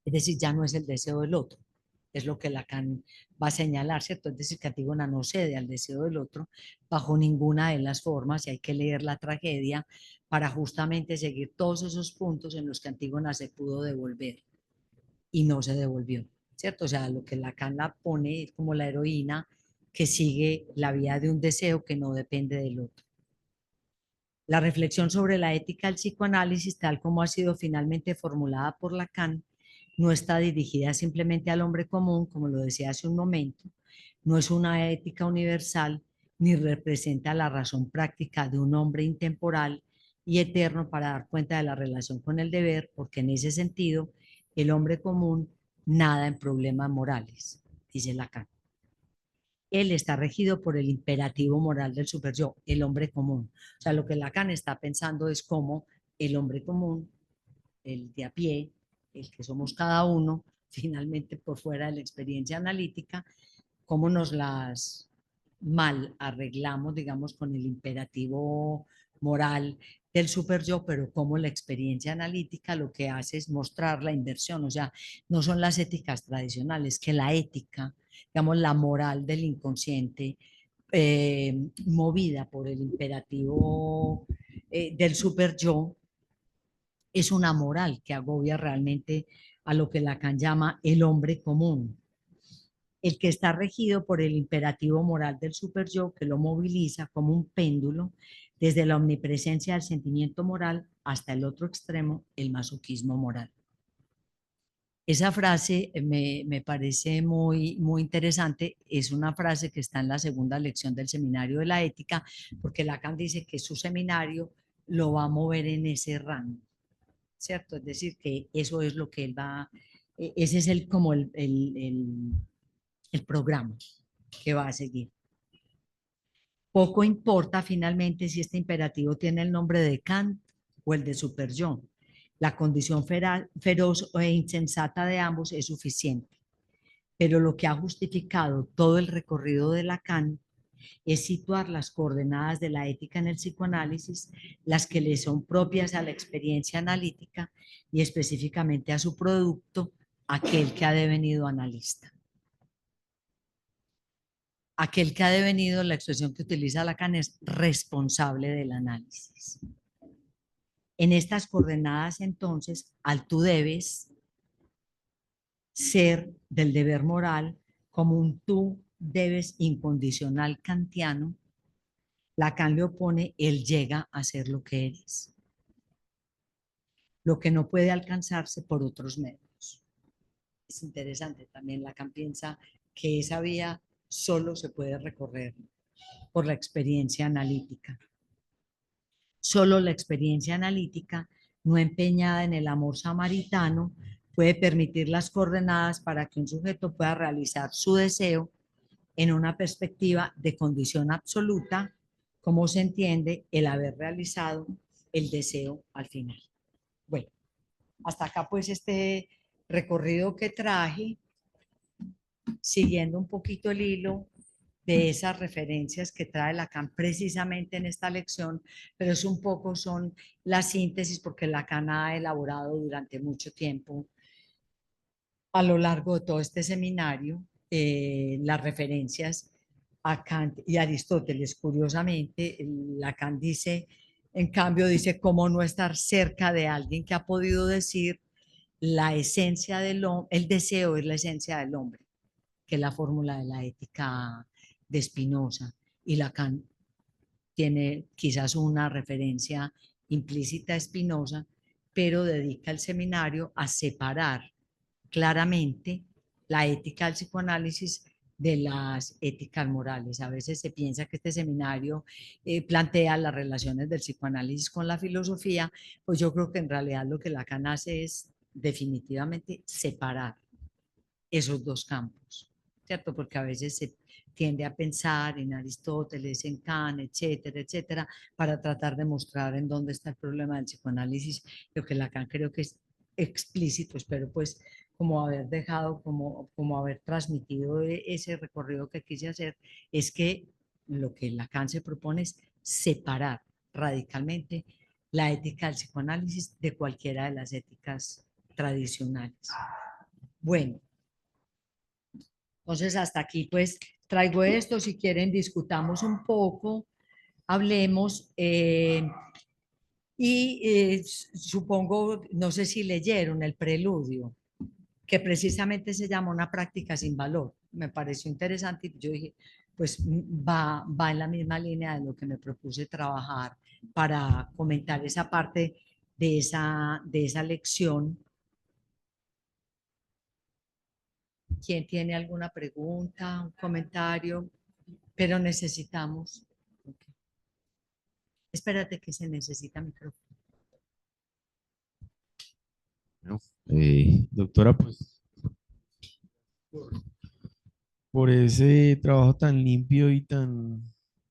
Es decir, ya no es el deseo del otro, es lo que Lacan va a señalar, ¿cierto? Es decir, que Antígona no cede al deseo del otro bajo ninguna de las formas y hay que leer la tragedia para justamente seguir todos esos puntos en los que Antígona se pudo devolver y no se devolvió, ¿cierto? O sea, lo que Lacan la pone es como la heroína que sigue la vía de un deseo que no depende del otro. La reflexión sobre la ética del psicoanálisis, tal como ha sido finalmente formulada por Lacan, no está dirigida simplemente al hombre común, como lo decía hace un momento, no es una ética universal ni representa la razón práctica de un hombre intemporal y eterno para dar cuenta de la relación con el deber, porque en ese sentido el hombre común nada en problemas morales, dice Lacan. Él está regido por el imperativo moral del superyo, el hombre común. O sea, lo que Lacan está pensando es cómo el hombre común, el de a pie, el que somos cada uno, finalmente por fuera de la experiencia analítica, cómo nos las mal arreglamos, digamos, con el imperativo moral del super yo, pero como la experiencia analítica lo que hace es mostrar la inversión, o sea, no son las éticas tradicionales, que la ética, digamos, la moral del inconsciente, movida por el imperativo del super yo, es una moral que agobia realmente a lo que Lacan llama el hombre común, el que está regido por el imperativo moral del superyo que lo moviliza como un péndulo desde la omnipresencia del sentimiento moral hasta el otro extremo, el masoquismo moral. Esa frase me parece muy interesante. Es una frase que está en la segunda lección del seminario de la ética, porque Lacan dice que su seminario lo va a mover en ese rango, ¿cierto? Es decir, que eso es lo que él va, ese es como el programa que va a seguir. Poco importa finalmente si este imperativo tiene el nombre de Kant o el de Super-Yo. La condición feroz e insensata de ambos es suficiente. Pero lo que ha justificado todo el recorrido de Lacan es situar las coordenadas de la ética en el psicoanálisis, las que le son propias a la experiencia analítica y específicamente a su producto, aquel que ha devenido analista. Aquel que ha devenido, la expresión que utiliza Lacan es responsable del análisis. En estas coordenadas, entonces, al tú debes ser del deber moral como un tú debes incondicional kantiano, Lacan le opone el llega a ser lo que eres, lo que no puede alcanzarse por otros medios. Es interesante también, Lacan piensa que esa vía solo se puede recorrer por la experiencia analítica. Solo la experiencia analítica, no empeñada en el amor samaritano, puede permitir las coordenadas para que un sujeto pueda realizar su deseo en una perspectiva de condición absoluta, como se entiende el haber realizado el deseo al final. Bueno, hasta acá pues este recorrido que traje, siguiendo un poquito el hilo de esas referencias que trae Lacan precisamente en esta lección, pero es un poco son la síntesis porque Lacan ha elaborado durante mucho tiempo a lo largo de todo este seminario las referencias a Kant y Aristóteles. Curiosamente, Lacan dice, en cambio, dice cómo no estar cerca de alguien que ha podido decir la esencia del hombre, el deseo es la esencia del hombre, que es la fórmula de la ética de Spinoza. Y Lacan tiene quizás una referencia implícita a Spinoza, pero dedica el seminario a separar claramente la ética del psicoanálisis de las éticas morales. A veces se piensa que este seminario plantea las relaciones del psicoanálisis con la filosofía, pues yo creo que en realidad lo que Lacan hace es definitivamente separar esos dos campos, ¿cierto? Porque a veces se tiende a pensar en Aristóteles, en Kant, etcétera, etcétera, para tratar de mostrar en dónde está el problema del psicoanálisis. Lo que Lacan creo que es explícito, espero pues como haber dejado, como haber transmitido ese recorrido que quise hacer, es que lo que Lacan se propone es separar radicalmente la ética del psicoanálisis de cualquiera de las éticas tradicionales. Bueno, entonces, hasta aquí pues traigo esto. Si quieren, discutamos un poco, hablemos. Supongo, no sé si leyeron el preludio, que precisamente se llama una práctica sin valor. Me pareció interesante y yo dije, pues va en la misma línea de lo que me propuse trabajar para comentar esa parte de esa lección. ¿Quién tiene alguna pregunta, un comentario? Pero necesitamos. Okay. Espérate que se necesita micrófono. ¿No? Doctora, pues por ese trabajo tan limpio y tan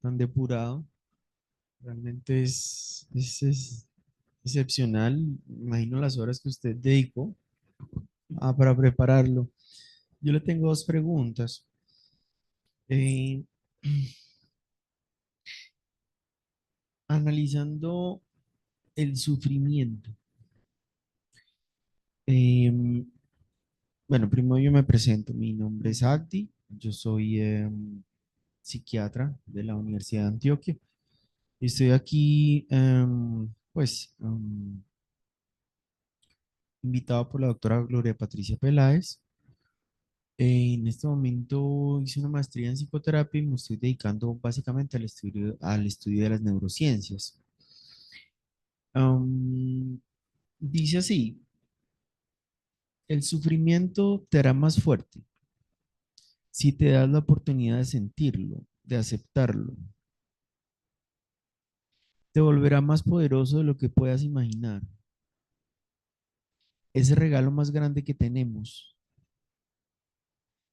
depurado, realmente es excepcional. Imagino las horas que usted dedicó para prepararlo. Yo le tengo dos preguntas. Eh, Analizando el sufrimiento. em, bueno, primero yo me presento. Mi nombre es Agdi. Yo soy psiquiatra de la Universidad de Antioquia. Estoy aquí, invitado por la doctora Gloria Patricia Peláez. En este momento hice una maestría en psicoterapia y me estoy dedicando básicamente al estudio de las neurociencias. Am, Dice así, el sufrimiento te hará más fuerte si te das la oportunidad de sentirlo, de aceptarlo. Te volverá más poderoso de lo que puedas imaginar. Ese regalo más grande que tenemos,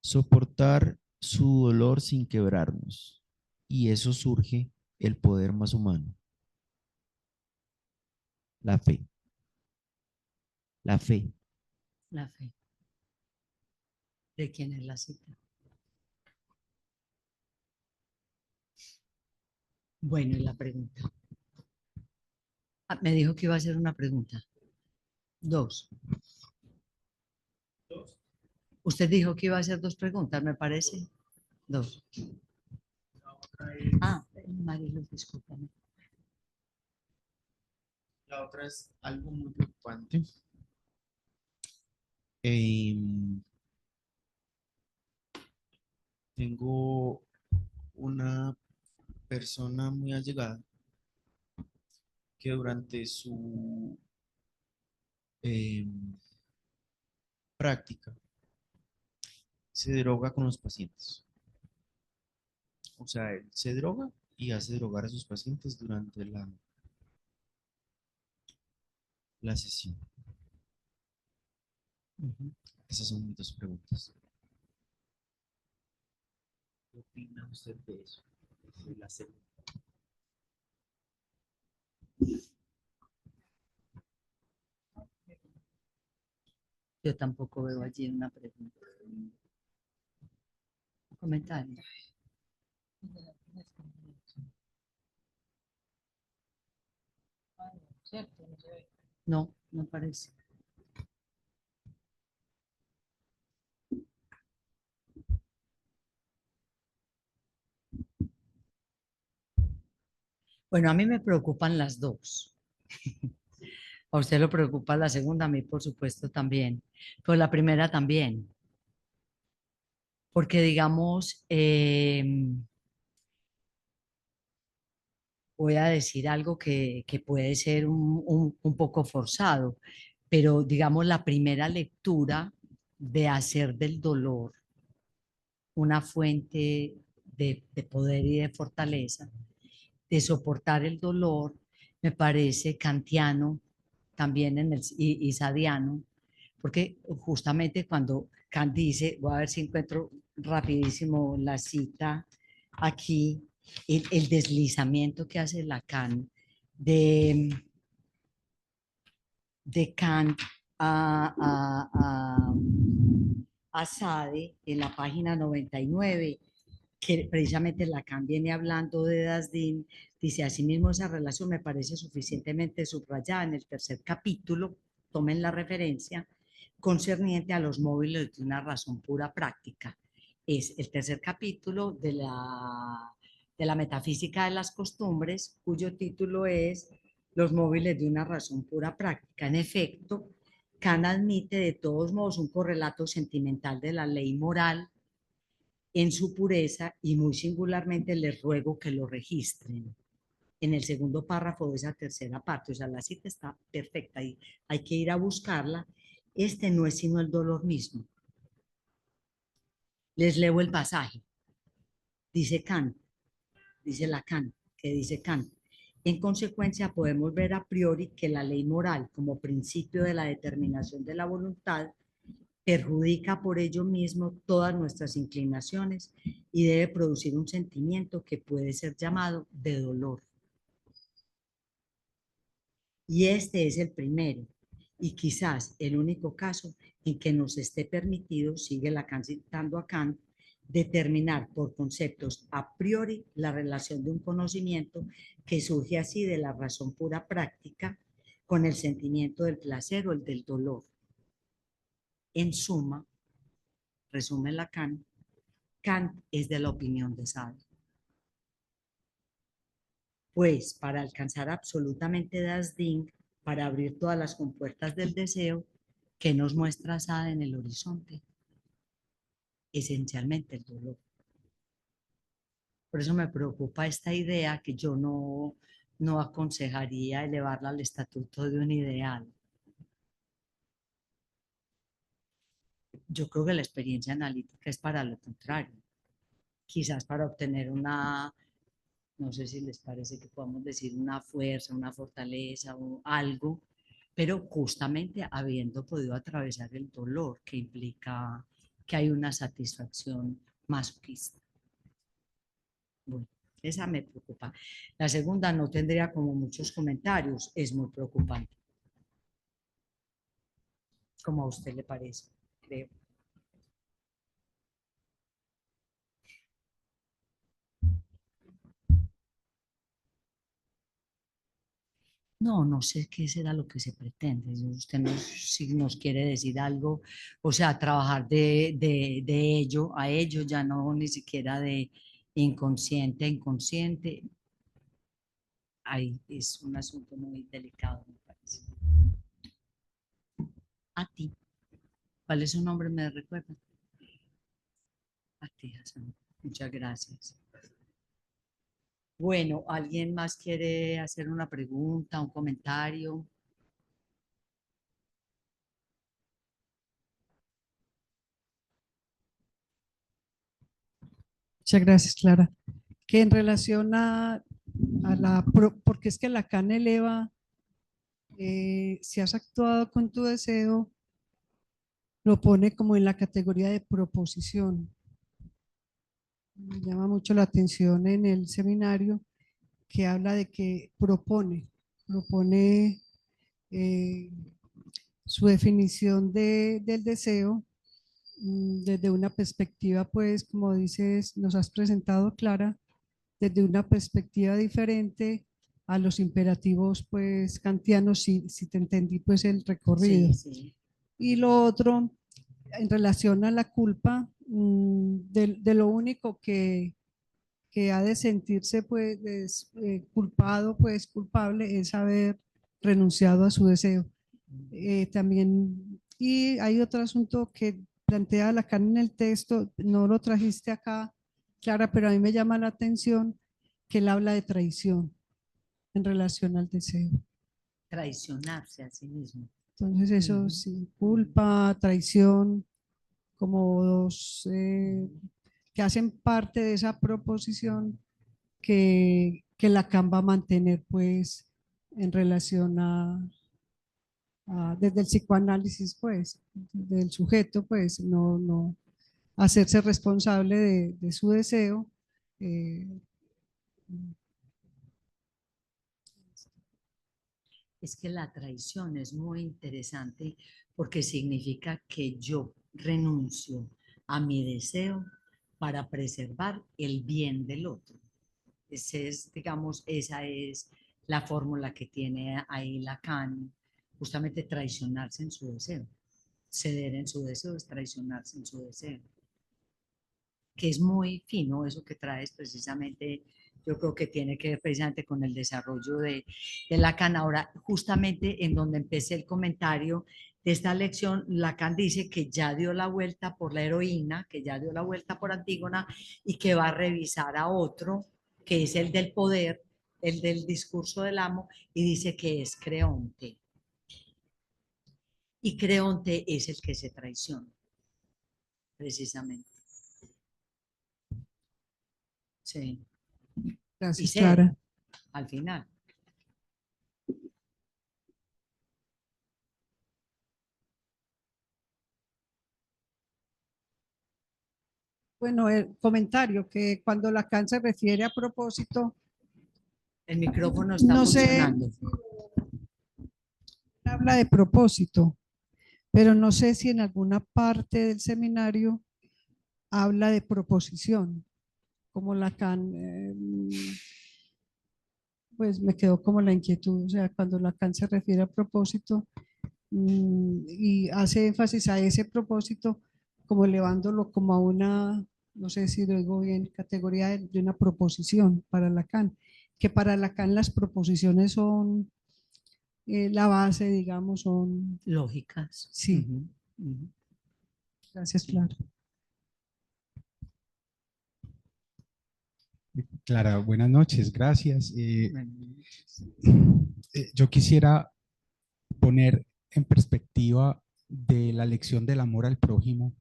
soportar su dolor sin quebrarnos. Y eso surge el poder más humano, la fe. La fe. La fe. ¿De quién es la cita? Bueno, y la pregunta. Ah, me dijo que iba a hacer una pregunta. Dos. Usted dijo que iba a hacer dos preguntas, me parece. Dos. Ah, Marilu, discúlpame. La otra es algo muy preocupante. Em, Tengo una persona muy allegada que durante su em, práctica se droga con los pacientes. O sea, él se droga y hace drogar a sus pacientes durante la sesión. Ujú. Esas son mis dos preguntas. ¿Qué opina usted de eso? De la segunda. Yo tampoco veo allí una pregunta. Un comentario. No, no parece. Bueno, a mí me preocupan las dos. A usted lo preocupa la segunda, a mí por supuesto también. Pues la primera también. Porque digamos, voy a decir algo que puede ser un poco forzado, pero digamos la primera lectura de hacer del dolor una fuente de poder y de fortaleza, de soportar el dolor, me parece kantiano también y sadiano, porque justamente cuando Kant dice, voy a ver si encuentro rapidísimo la cita aquí, el deslizamiento que hace Lacan de, de Kant a Sade en la página 99, que precisamente Lacan viene hablando de Dasdin, dice, asimismo esa relación me parece suficientemente subrayada en el tercer capítulo, tomen la referencia, concerniente a los móviles de una razón pura práctica. Es el tercer capítulo de la metafísica de las costumbres, cuyo título es Los móviles de una razón pura práctica. En efecto, Kant admite de todos modos un correlato sentimental de la ley moral en su pureza y muy singularmente les ruego que lo registren en el segundo párrafo de esa tercera parte. O sea, la cita está perfecta y hay que ir a buscarla. Este no es sino el dolor mismo. Les leo el pasaje. Dice Kant, dice Lacan, que dice Kant. En consecuencia, podemos ver a priori que la ley moral, como principio de la determinación de la voluntad, perjudica por ello mismo todas nuestras inclinaciones y debe producir un sentimiento que puede ser llamado de dolor. Y este es el primero y quizás el único caso en que nos esté permitido, sigue Lacan citando a Kant, determinar por conceptos a priori la relación de un conocimiento que surge así de la razón pura práctica con el sentimiento del placer o el del dolor. En suma, resume Lacan, Kant es de la opinión de Sade. Pues para alcanzar absolutamente das Ding, para abrir todas las compuertas del deseo, que nos muestra Sade en el horizonte, esencialmente el dolor. Por eso me preocupa esta idea que yo no aconsejaría elevarla al estatuto de un ideal. Yo creo que la experiencia analítica es para lo contrario, quizás para obtener una, no sé si les parece que podamos decir una fuerza, una fortaleza o algo, pero justamente habiendo podido atravesar el dolor que implica que hay una satisfacción masoquista. Bueno, esa me preocupa. La segunda no tendría como muchos comentarios, es muy preocupante, como a usted le parece, creo. No, no sé qué será lo que se pretende. Usted si nos quiere decir algo, o sea, trabajar de ello a ello, ya no ni siquiera de inconsciente a inconsciente. Ahí es un asunto muy delicado, me parece. A ti, ¿cuál es su nombre? ¿Me recuerda? A ti, Hassan. Muchas gracias. Bueno, ¿alguien más quiere hacer una pregunta, un comentario? Muchas gracias, Clara. Que en relación porque es que Lacan eleva, si has actuado con tu deseo, lo pone como en la categoría de proposición. me llama mucho la atención en el seminario, que habla de que propone eh, su definición del deseo desde una perspectiva, pues, como dices, nos has presentado, Clara, desde una perspectiva diferente a los imperativos, pues, kantianos, si te entendí, pues, el recorrido. Sí, sí. Y lo otro, en relación a la culpa, de lo único que ha de sentirse, pues, culpado, pues, culpable, es haber renunciado a su deseo. También, y hay otro asunto que plantea Lacan en el texto, no lo trajiste acá, Clara, pero a mí me llama la atención que él habla de traición en relación al deseo. Traicionarse a sí mismo. Entonces eso Ujú. sí, culpa, traición, como dos que hacen parte de esa proposición que Lacan va a mantener pues en relación desde el psicoanálisis pues, del sujeto pues, no hacerse responsable de su deseo. eh, Es que la traición es muy interesante porque significa que yo renuncio a mi deseo para preservar el bien del otro. Digamos, esa es la fórmula que tiene ahí Lacan, justamente traicionarse en su deseo. Ceder en su deseo es traicionarse en su deseo. Que es muy fino eso que traes precisamente, yo creo que tiene que ver precisamente con el desarrollo de Lacan. Ahora, justamente en donde empecé el comentario de esta lección, Lacan dice que ya dio la vuelta por la heroína, que ya dio la vuelta por Antígona y que va a revisar a otro, que es el del poder, el del discurso del amo, y dice que es Creonte. Y Creonte es el que se traiciona, precisamente. Sí. Y Gracias, cede Clara. al final. Bueno, el comentario que cuando Lacan se refiere a propósito, El micrófono está no sé, funcionando. habla de propósito, pero no sé si en alguna parte del seminario habla de proposición, como Lacan, pues me quedó como la inquietud, o sea, cuando Lacan se refiere a propósito y hace énfasis a ese propósito, como elevándolo como a una, no sé si lo digo bien, categoría de una proposición para Lacan, que para Lacan las proposiciones son la base, digamos, son, Lógicas. sí, Ujú, ujú. gracias, Sí. Clara. Clara, buenas noches, gracias. Bueno, Yo quisiera poner en perspectiva de la lección del amor al prójimo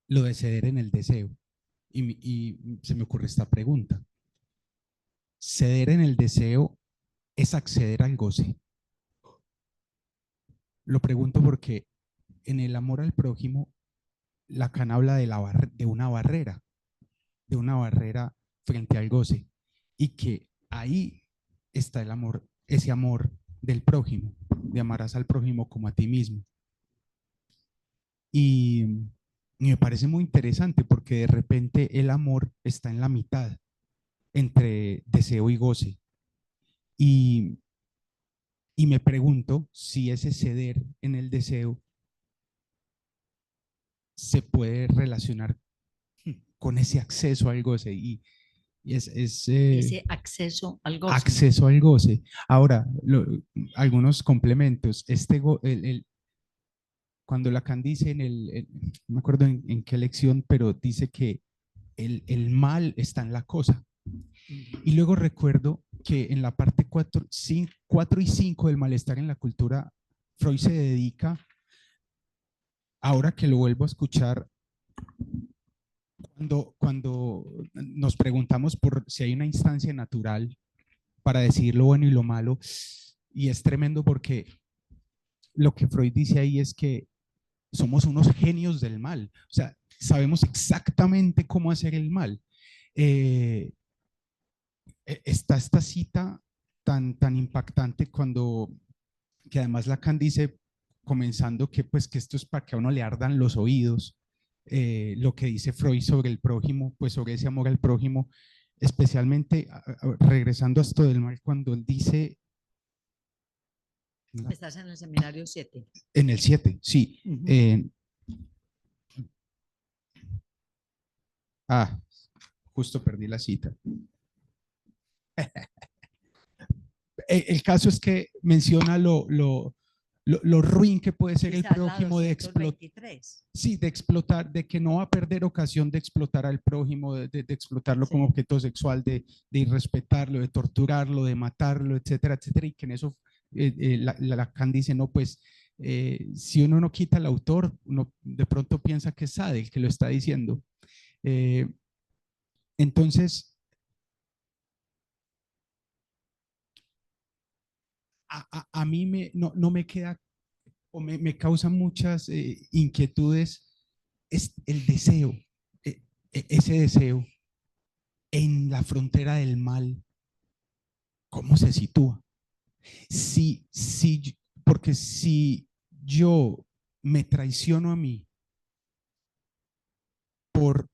lo de ceder en el deseo. Y se me ocurre esta pregunta. ¿Ceder en el deseo es acceder al goce? Lo pregunto porque en el amor al prójimo, Lacan habla de una barrera frente al goce, y que ahí está el amor, ese amor del prójimo, de amarás al prójimo como a ti mismo. Y me parece muy interesante porque de repente el amor está en la mitad entre deseo y goce. Y, y me pregunto si ese ceder en el deseo se puede relacionar con ese acceso al goce. Y es ese acceso al goce. acceso al goce. Ahora, algunos complementos. Cuando Lacan dice no me acuerdo en qué lección, pero dice que el mal está en la cosa. Y luego recuerdo que en la parte 4 y 5 del malestar en la cultura, Freud se dedica, ahora que lo vuelvo a escuchar, cuando nos preguntamos por si hay una instancia natural para decir lo bueno y lo malo, y es tremendo porque lo que Freud dice ahí es que somos unos genios del mal. O sea, sabemos exactamente cómo hacer el mal. Está esta cita tan impactante que además Lacan dice, comenzando que pues que esto es para que a uno le ardan los oídos, lo que dice Freud sobre el prójimo, pues sobre ese amor al prójimo, especialmente regresando a esto del mal, cuando él dice Estás en el seminario 7. en el 7, sí. Justo perdí la cita. El caso es que menciona lo ruin que puede ser el Quizás la prójimo de explotar. 223. Sí, de explotar, de que no va a perder ocasión de explotar al prójimo, de explotarlo como Sí. objeto sexual, de irrespetarlo, de torturarlo, de matarlo, etcétera, etcétera. Y que en eso Lacan dice, no, pues si uno no quita al autor, uno de pronto piensa que es Sade el que lo está diciendo. Entonces, a mí no me queda o me causa muchas inquietudes es el deseo, ese deseo en la frontera del mal, ¿cómo se sitúa? Porque si yo me traiciono a mí por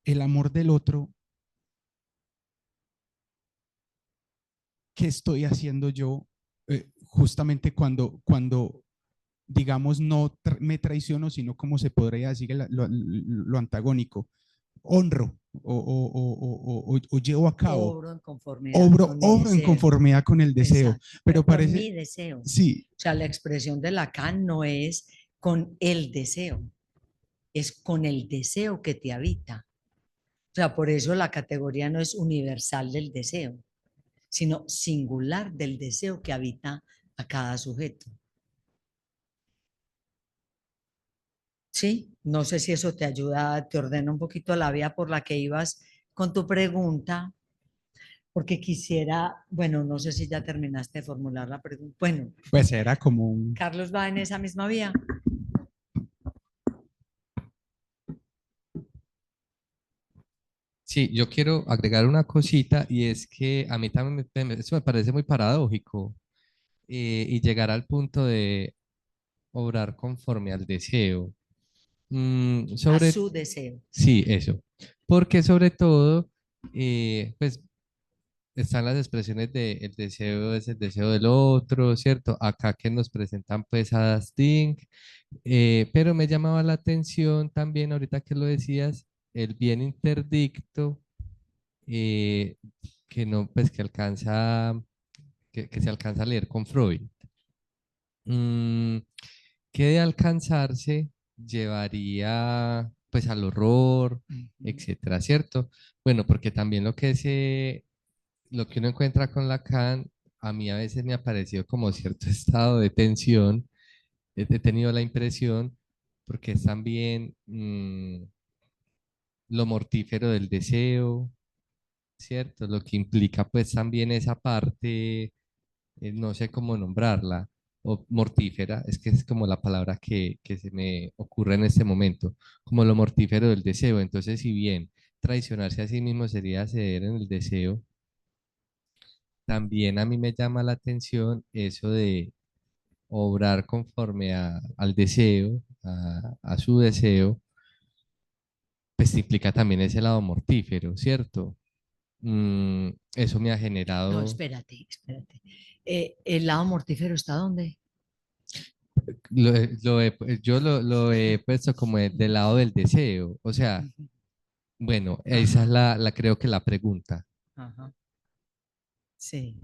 el amor del otro, ¿qué estoy haciendo yo justamente cuando digamos, no me traiciono, sino como se podría decir lo antagónico, honro o llevo a cabo, Obro en conformidad con mi obro en deseo. conformidad con el deseo, Exacto. pero Con parece, mi deseo. sí, O sea, la expresión de Lacan no es con el deseo, es con el deseo que te habita. O sea, por eso la categoría no es universal del deseo, sino singular del deseo que habita a cada sujeto. Sí, no sé si eso te ayuda, te ordena un poquito la vía por la que ibas con tu pregunta, porque quisiera, bueno, no sé si ya terminaste de formular la pregunta. Bueno, pues era como un, Carlos va en esa misma vía. Sí, yo quiero agregar una cosita y es que a mí también eso me parece muy paradójico y llegar al punto de obrar conforme al deseo. A Sobre, su deseo. sí, eso. Porque sobre todo, pues están las expresiones de el deseo es el deseo del otro, ¿cierto? Acá que nos presentan pues a Sting, pero me llamaba la atención también ahorita que lo decías, el bien interdicto eh, que no, pues que alcanza, que se alcanza a leer con Freud. Mm, que de alcanzarse llevaría pues al horror, etcétera, ¿cierto? Bueno, porque también lo que uno encuentra con Lacan, a mí a veces me ha parecido como cierto estado de tensión, he tenido la impresión, porque es también lo mortífero del deseo, ¿cierto? Lo que implica pues también esa parte, no sé cómo nombrarla, o mortífera, es que es como la palabra que se me ocurre en este momento, como lo mortífero del deseo. Entonces, si bien traicionarse a sí mismo sería ceder en el deseo, también a mí me llama la atención eso de obrar conforme al deseo, a su deseo, pues implica también ese lado mortífero, ¿cierto? Eso me ha No, generado, espérate. ¿El lado mortífero está dónde? yo lo he puesto como del lado del deseo, o sea, Ujú. bueno, esa es Ajá, creo que la pregunta. ajá. Sí.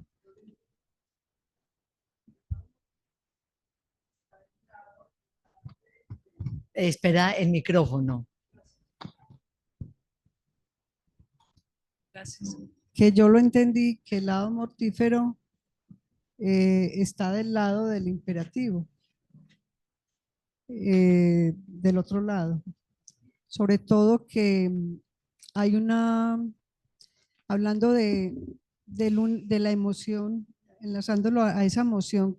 Espera el micrófono. Gracias. Que yo lo entendí que el lado mortífero está del lado del imperativo, del otro lado. Sobre todo que hay hablando de la emoción, enlazándolo a esa emoción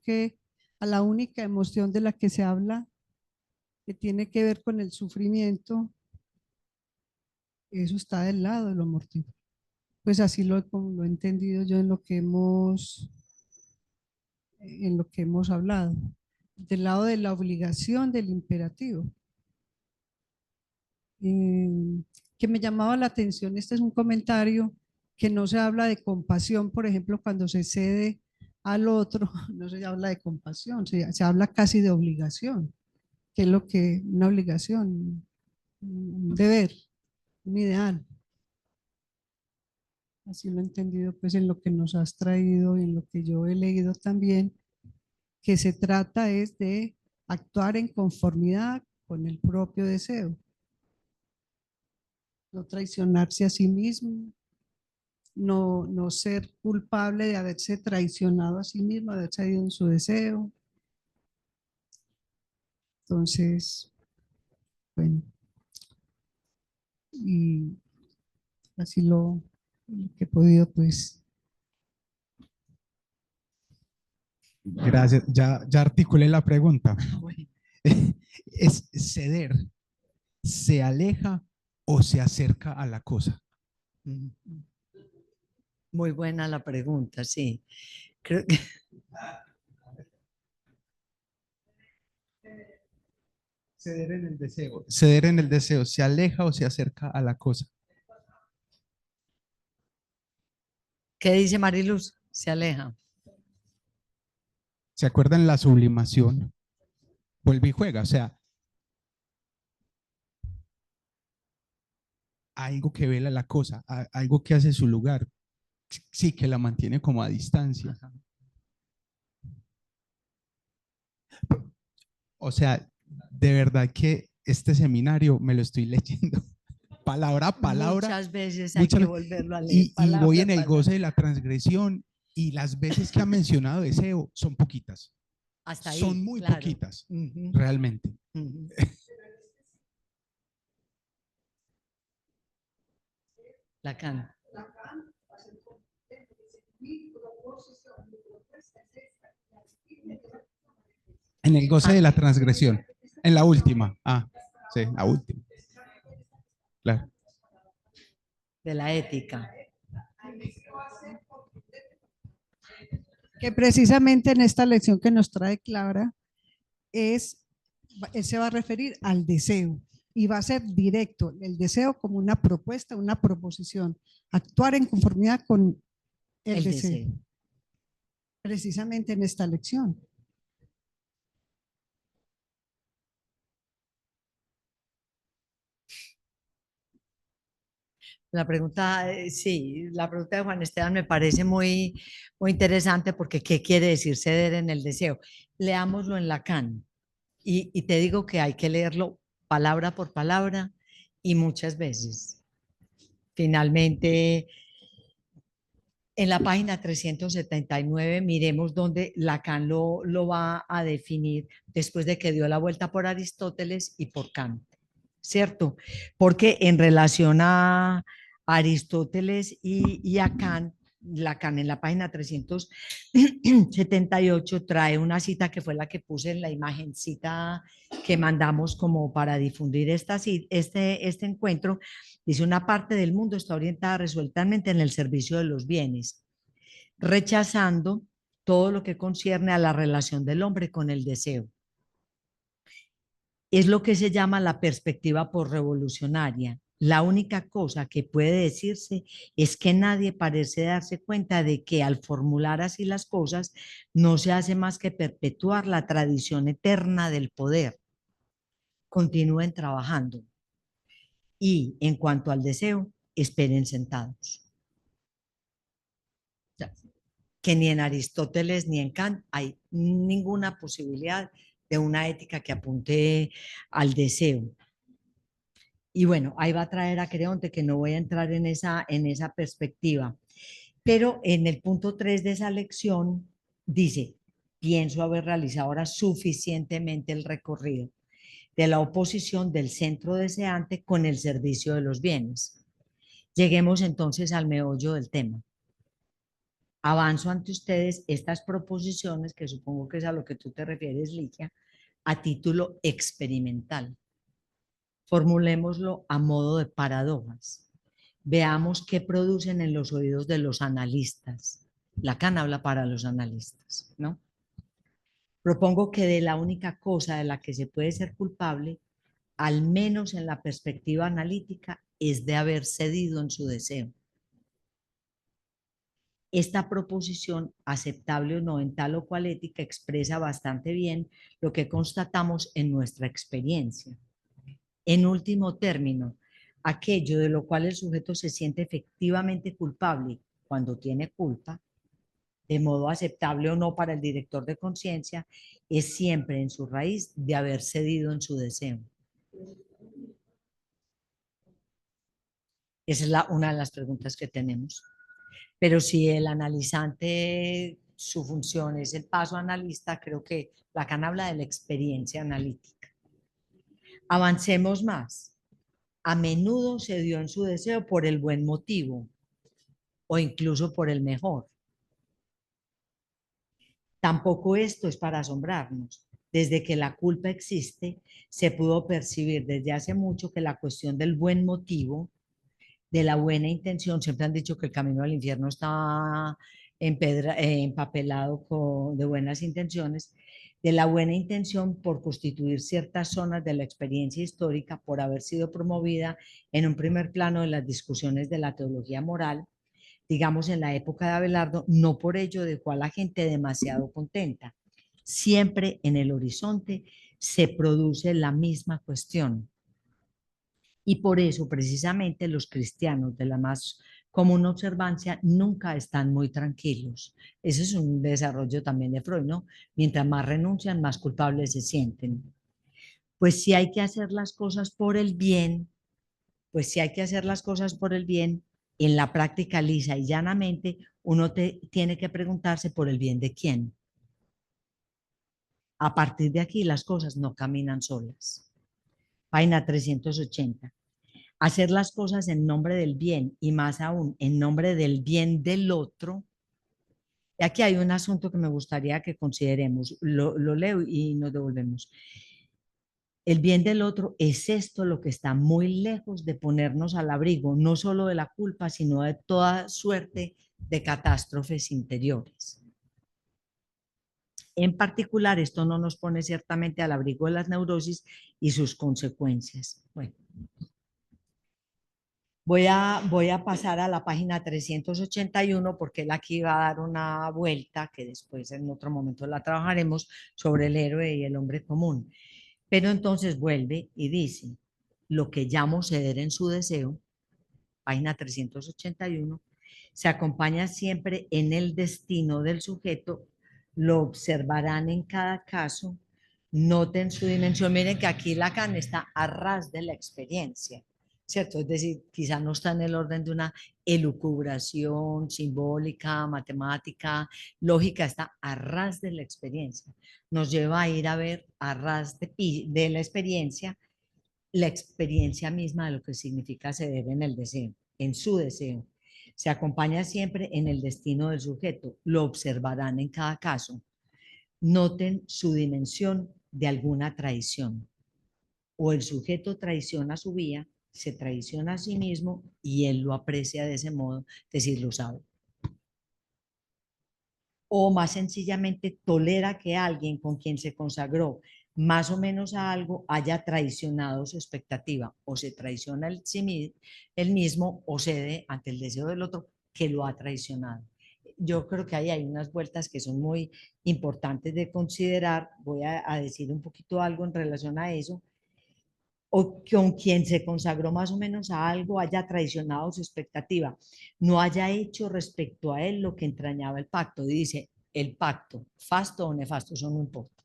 a la única emoción de la que se habla, que tiene que ver con el sufrimiento, eso está del lado de lo mortífero. Pues así como lo he entendido yo en lo que hemos hablado, del lado de la obligación del imperativo. Que me llamaba la atención, este es un comentario que no se habla de compasión, por ejemplo, cuando se cede al otro, no se habla de compasión, se habla casi de obligación, que es lo que, una obligación, un deber, un ideal. Así lo he entendido pues en lo que nos has traído y en lo que yo he leído también, que se trata es de actuar en conformidad con el propio deseo, no traicionarse a sí mismo, no ser culpable de haberse traicionado a sí mismo, de haber caído en su deseo. Entonces, bueno, y así lo que he podido pues. Gracias. Ya articulé la pregunta. ¿Es ceder? ¿Se aleja o se acerca a la cosa? Muy buena la pregunta, sí. Creo que Ceder en el deseo. Ceder en el deseo. ¿Se aleja o se acerca a la cosa? ¿qué dice Mariluz? Se aleja. ¿Se acuerdan la sublimación? Vuelve y juega. O sea, algo que vela la cosa, algo que hace su lugar. Sí, que la mantiene como a distancia. Ajá. O sea, de verdad que este seminario me lo estoy leyendo palabra a palabra. Muchas veces hay que volverlo a leer. Y voy palabra en a el palabra. goce de la transgresión y las veces que ha mencionado deseo son poquitas. Hasta ahí, Son muy claro. poquitas, Ujú, realmente. ujú. Lacan. En el goce de la transgresión. En la última. Ah, sí, la última. Claro. De la ética. Que precisamente en esta lección que nos trae Clara él se va a referir al deseo y va a ser directo, el deseo como una propuesta, una proposición, actuar en conformidad con el deseo, precisamente en esta lección. La pregunta, sí, la pregunta de Juan Esteban me parece muy, muy interesante porque ¿qué quiere decir ceder en el deseo? Leámoslo en Lacan y te digo que hay que leerlo palabra por palabra y muchas veces. Finalmente, en la página 379, miremos dónde Lacan lo va a definir después de que dio la vuelta por Aristóteles y por Kant, ¿cierto? Porque en relación a Aristóteles y a Kant, Lacan en la página 378 trae una cita que fue la que puse en la imagencita que mandamos como para difundir este encuentro. Dice, una parte del mundo está orientada resueltamente en el servicio de los bienes, rechazando todo lo que concierne a la relación del hombre con el deseo. Es lo que se llama la perspectiva posrevolucionaria. La única cosa que puede decirse es que nadie parece darse cuenta de que al formular así las cosas no se hace más que perpetuar la tradición eterna del poder. Continúen trabajando. Y en cuanto al deseo, esperen sentados. Que ni en Aristóteles ni en Kant hay ninguna posibilidad de una ética que apunte al deseo. Y bueno, ahí va a traer a Creonte, que no voy a entrar en esa perspectiva. Pero en el punto 3 de esa lección dice, pienso haber realizado ahora suficientemente el recorrido de la oposición del centro deseante con el servicio de los bienes. Lleguemos entonces al meollo del tema. Avanzo ante ustedes estas proposiciones, que supongo que es a lo que tú te refieres, Ligia, a título experimental. Formulémoslo a modo de paradojas. Veamos qué producen en los oídos de los analistas. Lacan habla para los analistas, ¿no? Propongo que de la única cosa de la que se puede ser culpable, al menos en la perspectiva analítica, es de haber cedido en su deseo. Esta proposición, aceptable o no en tal o cual ética, expresa bastante bien lo que constatamos en nuestra experiencia. En último término, aquello de lo cual el sujeto se siente efectivamente culpable cuando tiene culpa, de modo aceptable o no para el director de conciencia, es siempre en su raíz de haber cedido en su deseo. Esa es una de las preguntas que tenemos. Pero si el analizante, su función es el paso analista, creo que Lacan habla de la experiencia analítica. Avancemos más. A menudo se dio en su deseo por el buen motivo o incluso por el mejor. Tampoco esto es para asombrarnos. Desde que la culpa existe, se pudo percibir desde hace mucho que la cuestión del buen motivo, de la buena intención, siempre han dicho que el camino al infierno está empapelado de buenas intenciones, de la buena intención por constituir ciertas zonas de la experiencia histórica, por haber sido promovida en un primer plano en las discusiones de la teología moral, digamos en la época de Abelardo, no por ello dejó a la gente demasiado contenta. Siempre en el horizonte se produce la misma cuestión. Y por eso, precisamente, los cristianos de la más común observancia nunca están muy tranquilos. Ese es un desarrollo también de Freud, ¿no? Mientras más renuncian, más culpables se sienten. Pues si hay que hacer las cosas por el bien, pues si hay que hacer las cosas por el bien, en la práctica lisa y llanamente, uno tiene que preguntarse por el bien de quién. A partir de aquí, las cosas no caminan solas. Página 380. Hacer las cosas en nombre del bien y más aún en nombre del bien del otro. Y aquí hay un asunto que me gustaría que consideremos. Lo leo y nos devolvemos. El bien del otro es esto lo que está muy lejos de ponernos al abrigo, no solo de la culpa, sino de toda suerte de catástrofes interiores. En particular, esto no nos pone ciertamente al abrigo de las neurosis y sus consecuencias. Bueno. Voy a pasar a la página 381 porque él aquí va a dar una vuelta que después en otro momento la trabajaremos sobre el héroe y el hombre común. Pero entonces vuelve y dice, lo que llamo ceder en su deseo, página 381, se acompaña siempre en el destino del sujeto, lo observarán en cada caso, noten su dimensión. Miren que aquí Lacan está a ras de la experiencia, ¿cierto? Es decir, quizá no está en el orden de una elucubración simbólica, matemática, lógica, está a ras de la experiencia. Nos lleva a ir a ver a ras de la experiencia misma de lo que significa ceder en el deseo, en su deseo. Se acompaña siempre en el destino del sujeto. Lo observarán en cada caso. Noten su dimensión de alguna traición. O el sujeto traiciona su vía, se traiciona a sí mismo y él lo aprecia de ese modo, es decir, lo sabe. O más sencillamente tolera que alguien con quien se consagró más o menos a algo haya traicionado su expectativa, o se traiciona el mismo o cede ante el deseo del otro que lo ha traicionado. Yo creo que ahí hay unas vueltas que son muy importantes de considerar. Voy a decir un poquito algo en relación a eso. O con quien se consagró más o menos a algo haya traicionado su expectativa, no haya hecho respecto a él lo que entrañaba el pacto. Dice, el pacto, fasto o nefasto, eso no importa.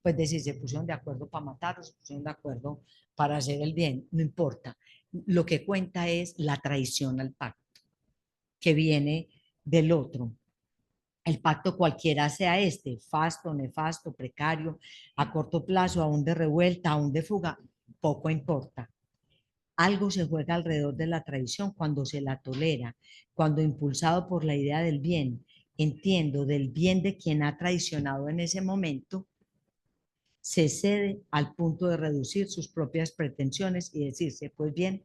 Pues decir, se pusieron de acuerdo para matar o se pusieron de acuerdo para hacer el bien, no importa. Lo que cuenta es la traición al pacto, que viene del otro. El pacto cualquiera sea este, fasto, nefasto, precario, a corto plazo, aún de revuelta, aún de fuga, poco importa. Algo se juega alrededor de la traición cuando se la tolera, cuando impulsado por la idea del bien, entiendo del bien de quien ha traicionado en ese momento, se cede al punto de reducir sus propias pretensiones y decirse, pues bien,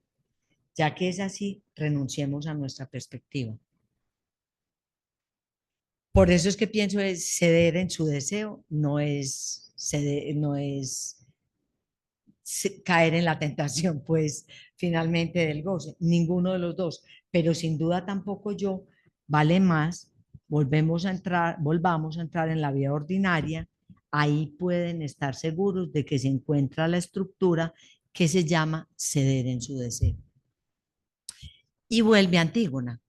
ya que es así, renunciemos a nuestra perspectiva. Por eso es que pienso es ceder en su deseo, no es, no es caer en la tentación, pues finalmente del goce, ninguno de los dos, pero sin duda tampoco yo, vale más, volvamos a entrar en la vida ordinaria, ahí pueden estar seguros de que se encuentra la estructura que se llama ceder en su deseo. Y vuelve Antígona.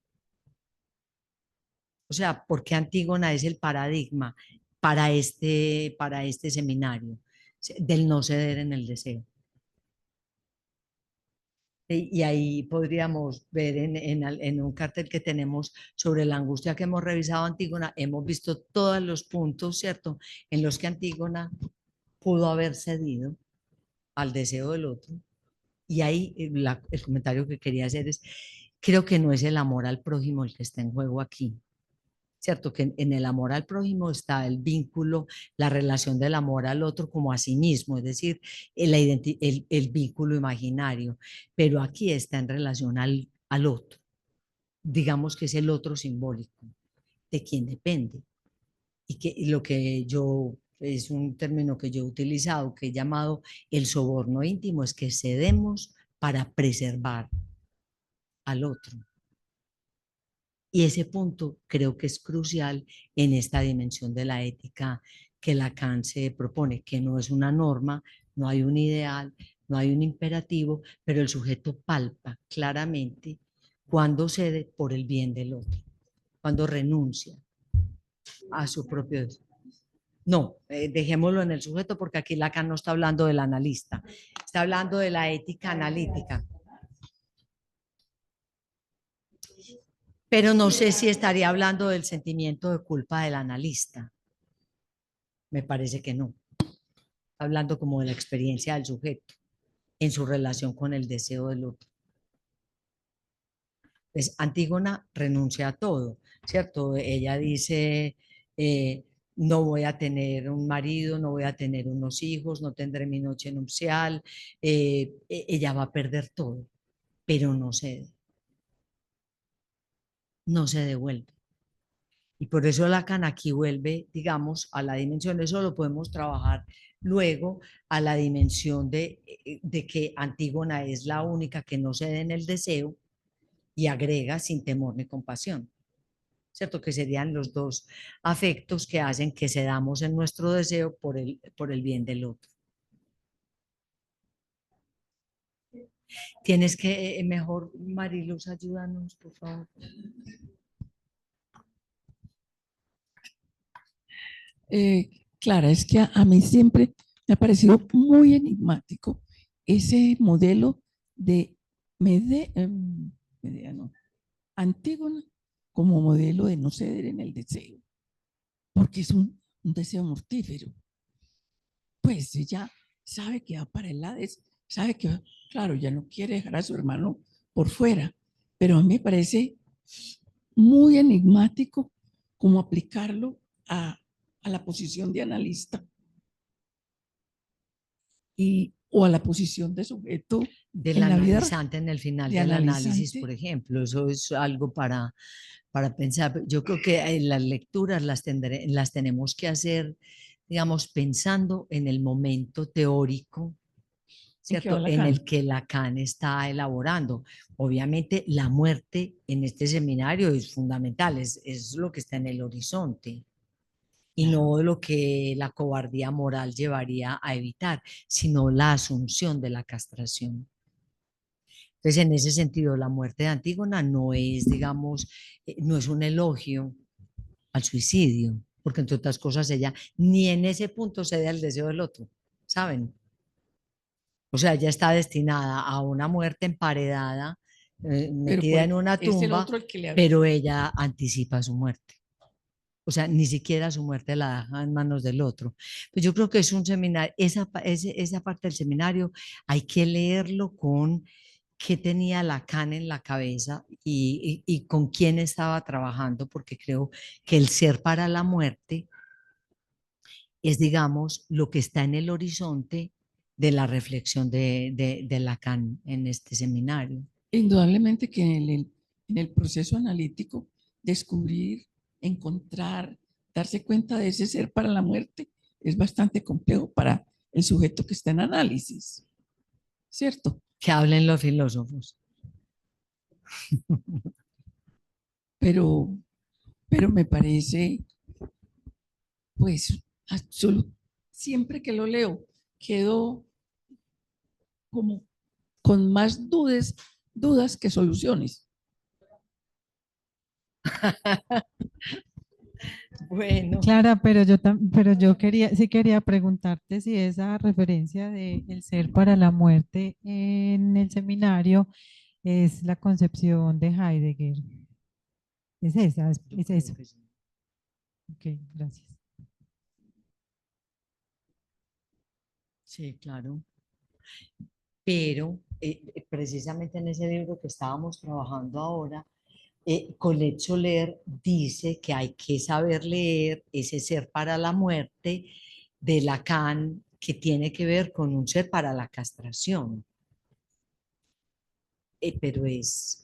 O sea, porque Antígona es el paradigma para este seminario del no ceder en el deseo. Y ahí podríamos ver en un cartel que tenemos sobre la angustia que hemos revisado Antígona, hemos visto todos los puntos, ¿cierto?, en los que Antígona pudo haber cedido al deseo del otro. Y ahí el comentario que quería hacer es, creo que no es el amor al prójimo el que está en juego aquí, ¿cierto? Que en el amor al prójimo está el vínculo, la relación del amor al otro como a sí mismo, es decir, el vínculo imaginario, pero aquí está en relación al otro, digamos que es el otro simbólico, de quien depende. Y lo que yo, es un término que yo he utilizado, que he llamado el soborno íntimo, es que cedemos para preservar al otro. Y ese punto creo que es crucial en esta dimensión de la ética que Lacan se propone, que no es una norma, no hay un ideal, no hay un imperativo, pero el sujeto palpa claramente cuando cede por el bien del otro, cuando renuncia a su propio deseo. No, dejémoslo en el sujeto porque aquí Lacan no está hablando del analista, está hablando de la ética analítica. Pero no sé si estaría hablando del sentimiento de culpa del analista. Me parece que no. Está hablando como de la experiencia del sujeto en su relación con el deseo del otro. Pues Antígona renuncia a todo, ¿cierto? Ella dice, no voy a tener un marido, no voy a tener unos hijos, no tendré mi noche nupcial, ella va a perder todo, pero no cede, no se devuelve. Y por eso Lacan aquí vuelve, digamos, a la dimensión, eso lo podemos trabajar luego, a la dimensión de que Antígona es la única que no cede en el deseo y agrega sin temor ni compasión, ¿cierto? Que serían los dos afectos que hacen que cedamos en nuestro deseo por el bien del otro. Tienes que, mejor, Mariluz, ayúdanos, por favor. Clara, es que a mí siempre me ha parecido muy enigmático ese modelo de no, Antígona como modelo de no ceder en el deseo, porque es un deseo mortífero. Pues ella sabe que va para el Hades, sabe que, claro, ya no quiere dejar a su hermano por fuera, pero a mí me parece muy enigmático cómo aplicarlo a la posición de analista o a la posición de sujeto Del en la vida analizante en el final de del análisis, analizante. por ejemplo. Eso es algo para pensar. Yo creo que en las lecturas las tenemos que hacer, digamos, pensando en el momento teórico, ¿cierto?, en el que Lacan está elaborando. Obviamente la muerte en este seminario es fundamental, es lo que está en el horizonte y no lo que la cobardía moral llevaría a evitar, sino la asunción de la castración. Entonces, en ese sentido, la muerte de Antígona no es, digamos, no es un elogio al suicidio, porque entre otras cosas ella ni en ese punto cede al deseo del otro, ¿saben? O sea, ella está destinada a una muerte emparedada, metida en una tumba, pero ella anticipa su muerte. O sea, ni siquiera su muerte la deja en manos del otro. Pues yo creo que es un seminario, esa parte del seminario hay que leerlo con qué tenía Lacan en la cabeza y con quién estaba trabajando, porque creo que el ser para la muerte es, digamos, lo que está en el horizonte de la reflexión de Lacan en este seminario. Indudablemente que en el proceso analítico, descubrir, encontrar, darse cuenta de ese ser para la muerte es bastante complejo para el sujeto que está en análisis, ¿cierto? Que hablen los filósofos. Pero, pero me parece, pues, siempre que lo leo, quedo como con más dudas que soluciones. Bueno, Clara, pero yo sí quería preguntarte si esa referencia de el ser para la muerte en el seminario es la concepción de Heidegger. Es esa, es eso. Ok, gracias. sí, claro. Pero precisamente en ese libro que estábamos trabajando ahora, Colette Soler dice que hay que saber leer ese ser para la muerte de Lacan, que tiene que ver con un ser para la castración. Pero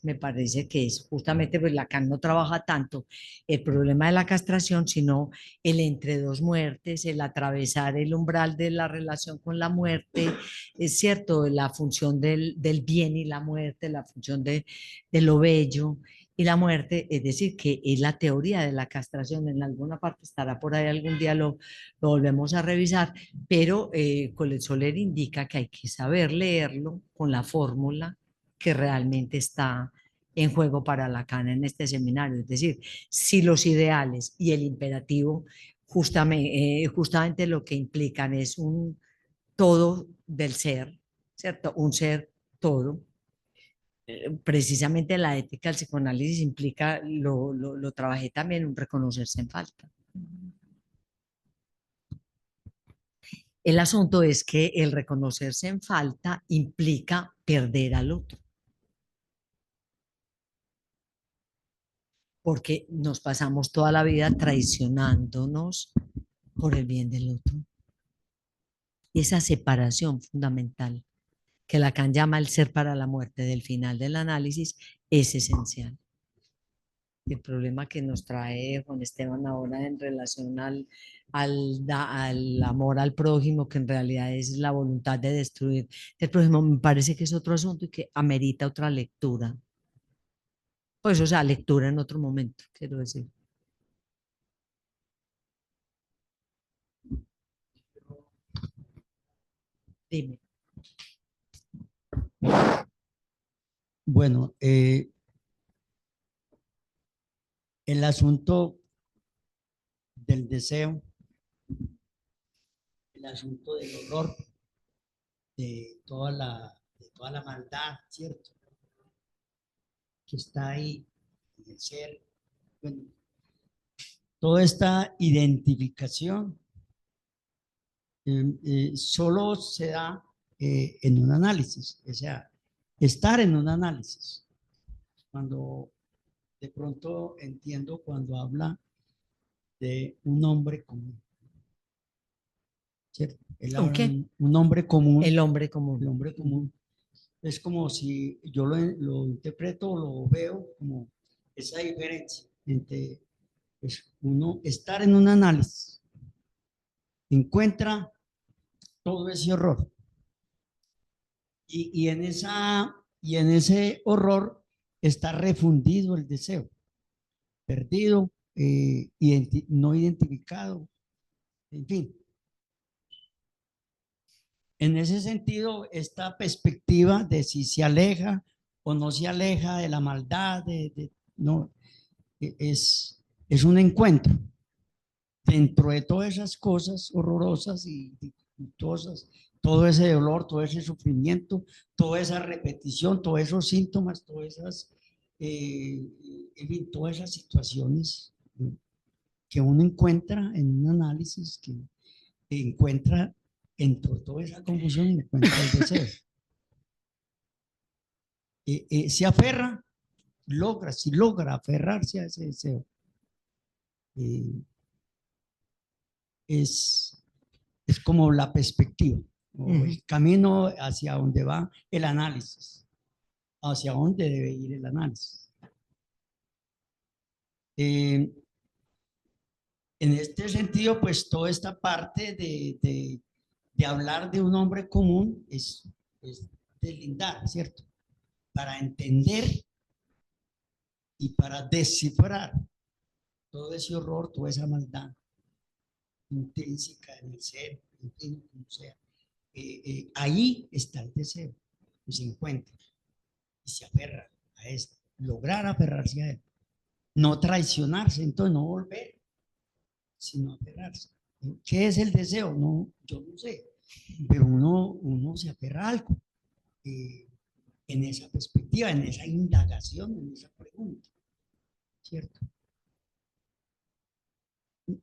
me parece que es justamente, pues Lacan no trabaja tanto el problema de la castración, sino el entre dos muertes, el atravesar el umbral de la relación con la muerte, es cierto, la función del bien y la muerte, la función de lo bello y la muerte, es decir, que es la teoría de la castración, en alguna parte estará por ahí, algún día lo volvemos a revisar, pero Colette Soler indica que hay que saber leerlo con la fórmula que realmente está en juego para Lacan en este seminario. Es decir, si los ideales y el imperativo justamente lo que implican es un todo del ser, ¿cierto? Un ser todo. Precisamente la ética del psicoanálisis implica, lo trabajé también, un reconocerse en falta. El asunto es que el reconocerse en falta implica perder al otro. Porque nos pasamos toda la vida traicionándonos por el bien del otro. Y esa separación fundamental que Lacan llama el ser para la muerte del final del análisis es esencial. El problema que nos trae Juan Esteban ahora en relación al amor al prójimo, que en realidad es la voluntad de destruir el prójimo, me parece que es otro asunto y que amerita otra lectura. Pues, o sea, lectura en otro momento, quiero decir. Dime. Bueno, el asunto del deseo, el asunto del horror, de toda la maldad, ¿cierto? Que está ahí en el ser. Bueno, toda esta identificación solo se da en un análisis, o sea, estar en un análisis. Cuando de pronto entiendo cuando habla de un hombre común, ¿cierto? Él ¿Un habla qué? de un hombre común. El hombre común. El hombre común. Es como si yo lo interpreto, lo veo como esa diferencia entre pues, uno estar en un análisis, encuentra todo ese horror y en ese horror está refundido el deseo, perdido, no identificado, en fin. En ese sentido, esta perspectiva de si se aleja o no se aleja de la maldad, no, es un encuentro dentro de todas esas cosas horrorosas y dificultosas, todo ese dolor, todo ese sufrimiento, toda esa repetición, todos esos síntomas, en fin, todas esas situaciones que uno encuentra en un análisis, que encuentra entre toda esa confusión, encuentra el deseo. Se aferra, si logra aferrarse a ese deseo, es es como la perspectiva, o Ujú. el camino hacia donde va el análisis, hacia dónde debe ir el análisis. En este sentido, pues toda esta parte de hablar de un hombre común es deslindar, ¿cierto? Para entender y para descifrar todo ese horror, toda esa maldad intrínseca en el ser, en fin, como sea. Ahí está el deseo, que se encuentra y se aferra a esto, lograr aferrarse a él, no traicionarse, entonces no volver, sino aferrarse. ¿Qué es el deseo? No, yo no sé, pero uno se aferra a algo en esa perspectiva, en esa indagación, en esa pregunta, ¿cierto?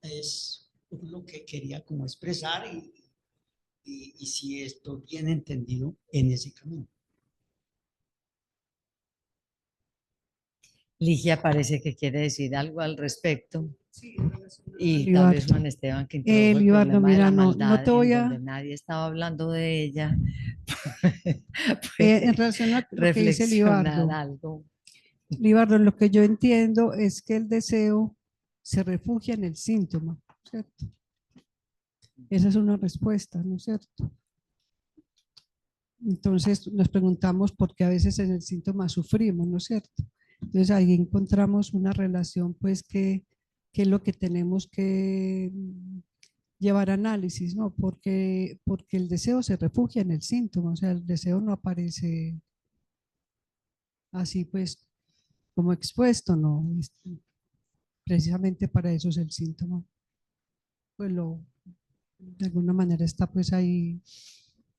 Es lo que quería como expresar y si esto bien entendido en ese camino. Ligia parece que quiere decir algo al respecto. Y tal Libardo. vez Juan Esteban, que introdujo el Libardo, problema de mira, la no maldad, te voy en a, donde nadie estaba hablando de ella. en relación a lo que dice Reflexionar Libardo. algo. Libardo, lo que yo entiendo es que el deseo se refugia en el síntoma, ¿cierto? Esa es una respuesta, ¿no es cierto? Entonces nos preguntamos por qué a veces en el síntoma sufrimos, ¿no es cierto? Entonces ahí encontramos una relación, pues, que es lo que tenemos que llevar a análisis, ¿no? Porque el deseo se refugia en el síntoma, o sea, el deseo no aparece así, pues, como expuesto, ¿no? Precisamente para eso es el síntoma. Pues de alguna manera está pues ahí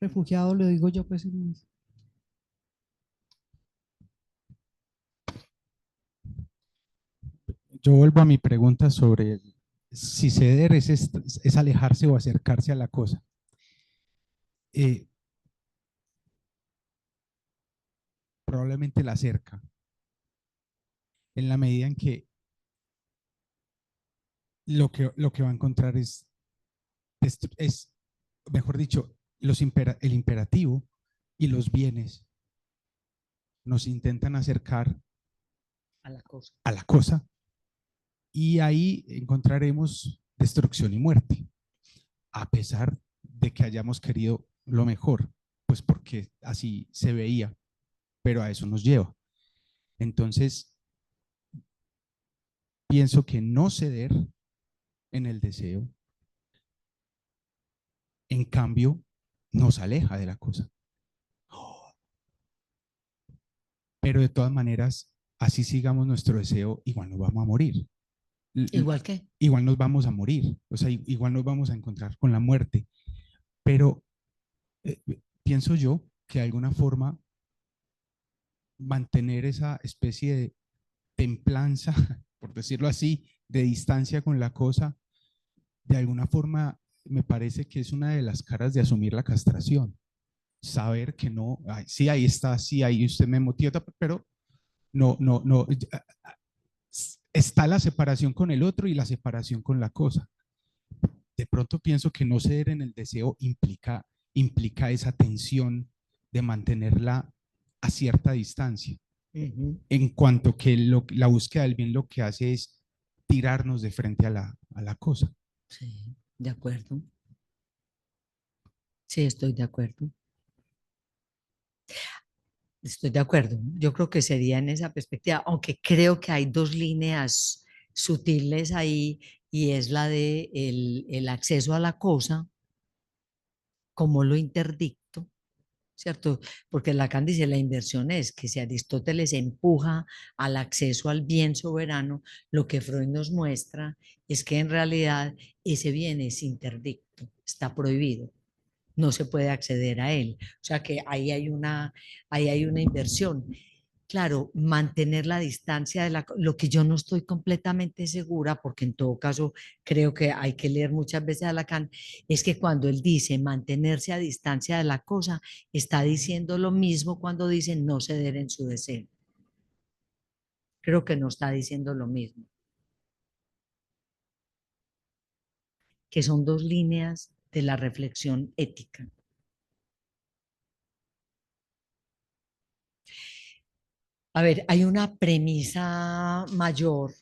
refugiado, lo digo yo, pues. Yo vuelvo a mi pregunta sobre si ceder es alejarse o acercarse a la cosa. Probablemente la acerca, en la medida en que lo que va a encontrar es mejor dicho, el imperativo y los bienes nos intentan acercar A la cosa. a la cosa y ahí encontraremos destrucción y muerte, a pesar de que hayamos querido lo mejor, pues porque así se veía, pero a eso nos lleva. Entonces, pienso que no ceder en el deseo, en cambio, nos aleja de la cosa. Pero de todas maneras, así sigamos nuestro deseo, igual nos vamos a morir. Igual que. Igual nos vamos a morir, o sea, igual nos vamos a encontrar con la muerte. Pero pienso yo que de alguna forma mantener esa especie de templanza, por decirlo así, de distancia con la cosa, de alguna forma me parece que es una de las caras de asumir la castración. Saber que no, ay, sí, ahí está, sí, ahí usted me motiva, pero no, está la separación con el otro y la separación con la cosa. De pronto pienso que no ceder en el deseo implica esa tensión de mantenerla a cierta distancia. En cuanto que la búsqueda del bien lo que hace es tirarnos de frente a la cosa. Sí, de acuerdo. Sí, estoy de acuerdo. Estoy de acuerdo. Yo creo que sería en esa perspectiva, aunque creo que hay dos líneas sutiles ahí y es la de el acceso a la cosa, como lo interdicto, ¿cierto? Porque Lacan dice la inversión es que si Aristóteles empuja al acceso al bien soberano, lo que Freud nos muestra es que en realidad ese bien es interdicto, está prohibido, no se puede acceder a él. O sea que ahí hay una inversión. Claro, mantener la distancia de lo que yo no estoy completamente segura, porque en todo caso creo que hay que leer muchas veces a Lacan, es que cuando él dice mantenerse a distancia de la cosa, está diciendo lo mismo cuando dice no ceder en su deseo. Creo que no está diciendo lo mismo. Que son dos líneas de la reflexión ética. A ver, hay una premisa mayor,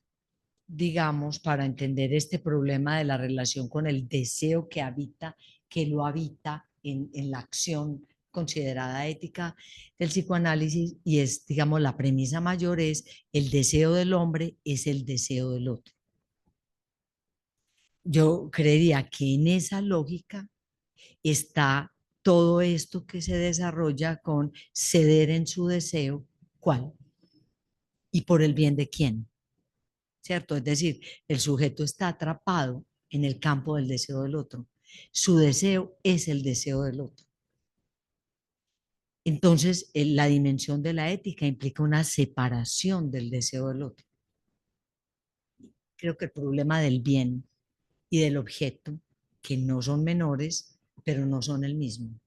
digamos, para entender este problema de la relación con el deseo que habita, que lo habita en la acción considerada ética del psicoanálisis, y es, digamos, la premisa mayor es el deseo del hombre es el deseo del otro. Yo creería que en esa lógica está todo esto que se desarrolla con ceder en su deseo, ¿cuál? ¿Y por el bien de quién? ¿Cierto? Es decir, el sujeto está atrapado en el campo del deseo del otro. Su deseo es el deseo del otro. Entonces, la dimensión de la ética implica una separación del deseo del otro. Creo que el problema del bien y del objeto, que no son menores, pero no son el mismo.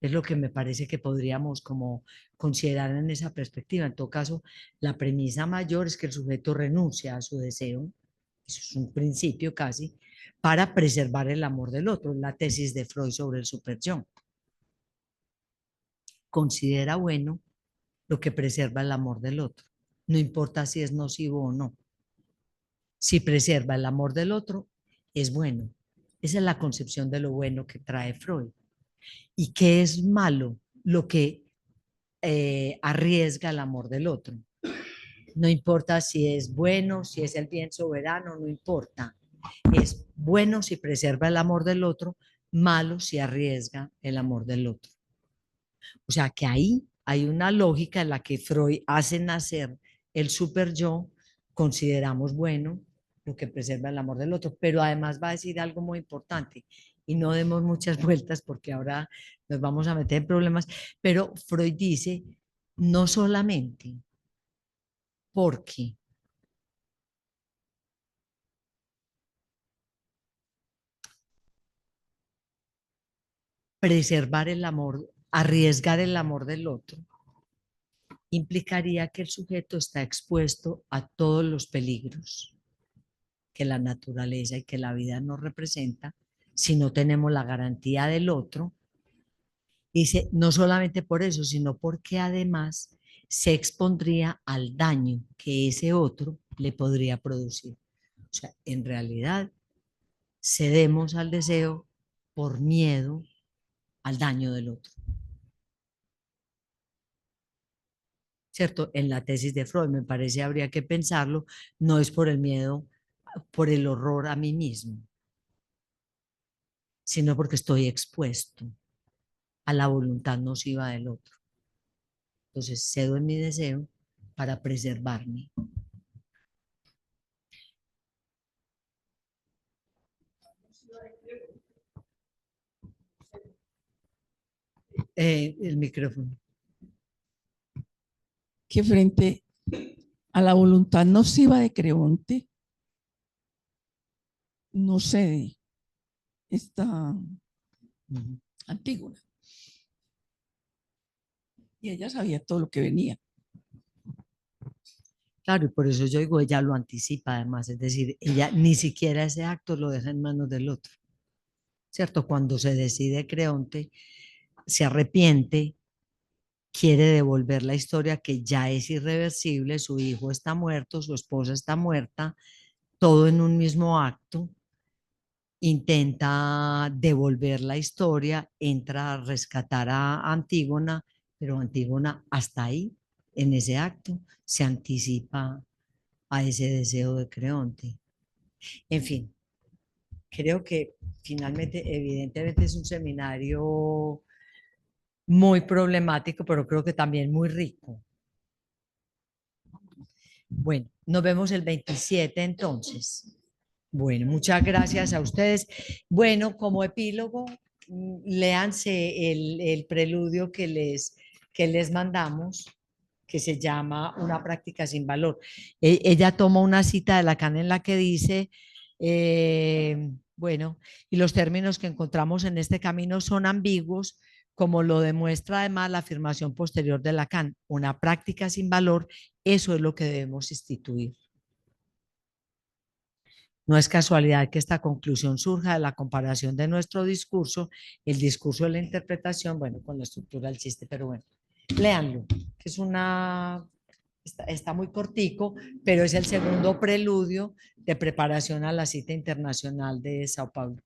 Es lo que me parece que podríamos como considerar en esa perspectiva. En todo caso, la premisa mayor es que el sujeto renuncia a su deseo, eso es un principio casi, para preservar el amor del otro, la tesis de Freud sobre el superyo. Considera bueno lo que preserva el amor del otro, no importa si es nocivo o no. Si preserva el amor del otro, es bueno. Esa es la concepción de lo bueno que trae Freud. ¿Y qué es malo? Lo que arriesga el amor del otro. No importa si es bueno, si es el bien soberano, no importa. Es bueno si preserva el amor del otro, malo si arriesga el amor del otro. O sea que ahí hay una lógica en la que Freud hace nacer el superyo, consideramos bueno lo que preserva el amor del otro, pero además va a decir algo muy importante y no demos muchas vueltas porque ahora nos vamos a meter en problemas, pero Freud dice no solamente porque preservar el amor, arriesgar el amor del otro, implicaría que el sujeto está expuesto a todos los peligros que la naturaleza y que la vida nos representa si no tenemos la garantía del otro. Dice, no solamente por eso, sino porque además se expondría al daño que ese otro le podría producir. O sea, en realidad cedemos al deseo por miedo al daño del otro. ¿Cierto? En la tesis de Freud, me parece, habría que pensarlo, no es por el miedo, por el horror a mí mismo, sino porque estoy expuesto a la voluntad nociva del otro. Entonces cedo en mi deseo para preservarme. El micrófono. Que frente a la voluntad nociva de Creonte, no cede esta Antígona. Y ella sabía todo lo que venía. Claro, y por eso yo digo, ella lo anticipa además, es decir, ella ni siquiera ese acto lo deja en manos del otro, ¿cierto? Cuando se decide Creonte, se arrepiente, quiere devolver la historia que ya es irreversible, su hijo está muerto, su esposa está muerta, todo en un mismo acto, intenta devolver la historia, entra a rescatar a Antígona, pero Antígona hasta ahí, en ese acto, se anticipa a ese deseo de Creonte. En fin, creo que finalmente, evidentemente es un seminario muy problemático, pero creo que también muy rico. Bueno, nos vemos el 27 entonces. Bueno, muchas gracias a ustedes. Bueno, como epílogo, léanse el preludio que les mandamos, que se llama Una práctica sin valor. Ella toma una cita de Lacan en la que dice, bueno, y los términos que encontramos en este camino son ambiguos, como lo demuestra además la afirmación posterior de Lacan. Una práctica sin valor, eso es lo que debemos instituir. No es casualidad que esta conclusión surja de la comparación de nuestro discurso, el discurso de la interpretación, bueno, con la estructura del chiste, pero bueno, léanlo, que es está muy cortico, pero es el segundo preludio de preparación a la cita internacional de Sao Paulo.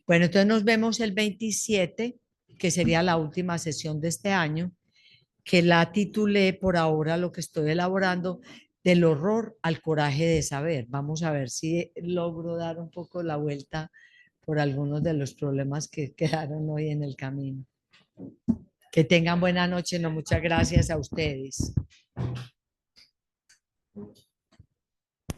Bueno, entonces nos vemos el 27, que sería la última sesión de este año, que la titulé por ahora, lo que estoy elaborando, del horror al coraje de saber. Vamos a ver si logro dar un poco la vuelta por algunos de los problemas que quedaron hoy en el camino. Que tengan buena noche, no, muchas gracias a ustedes.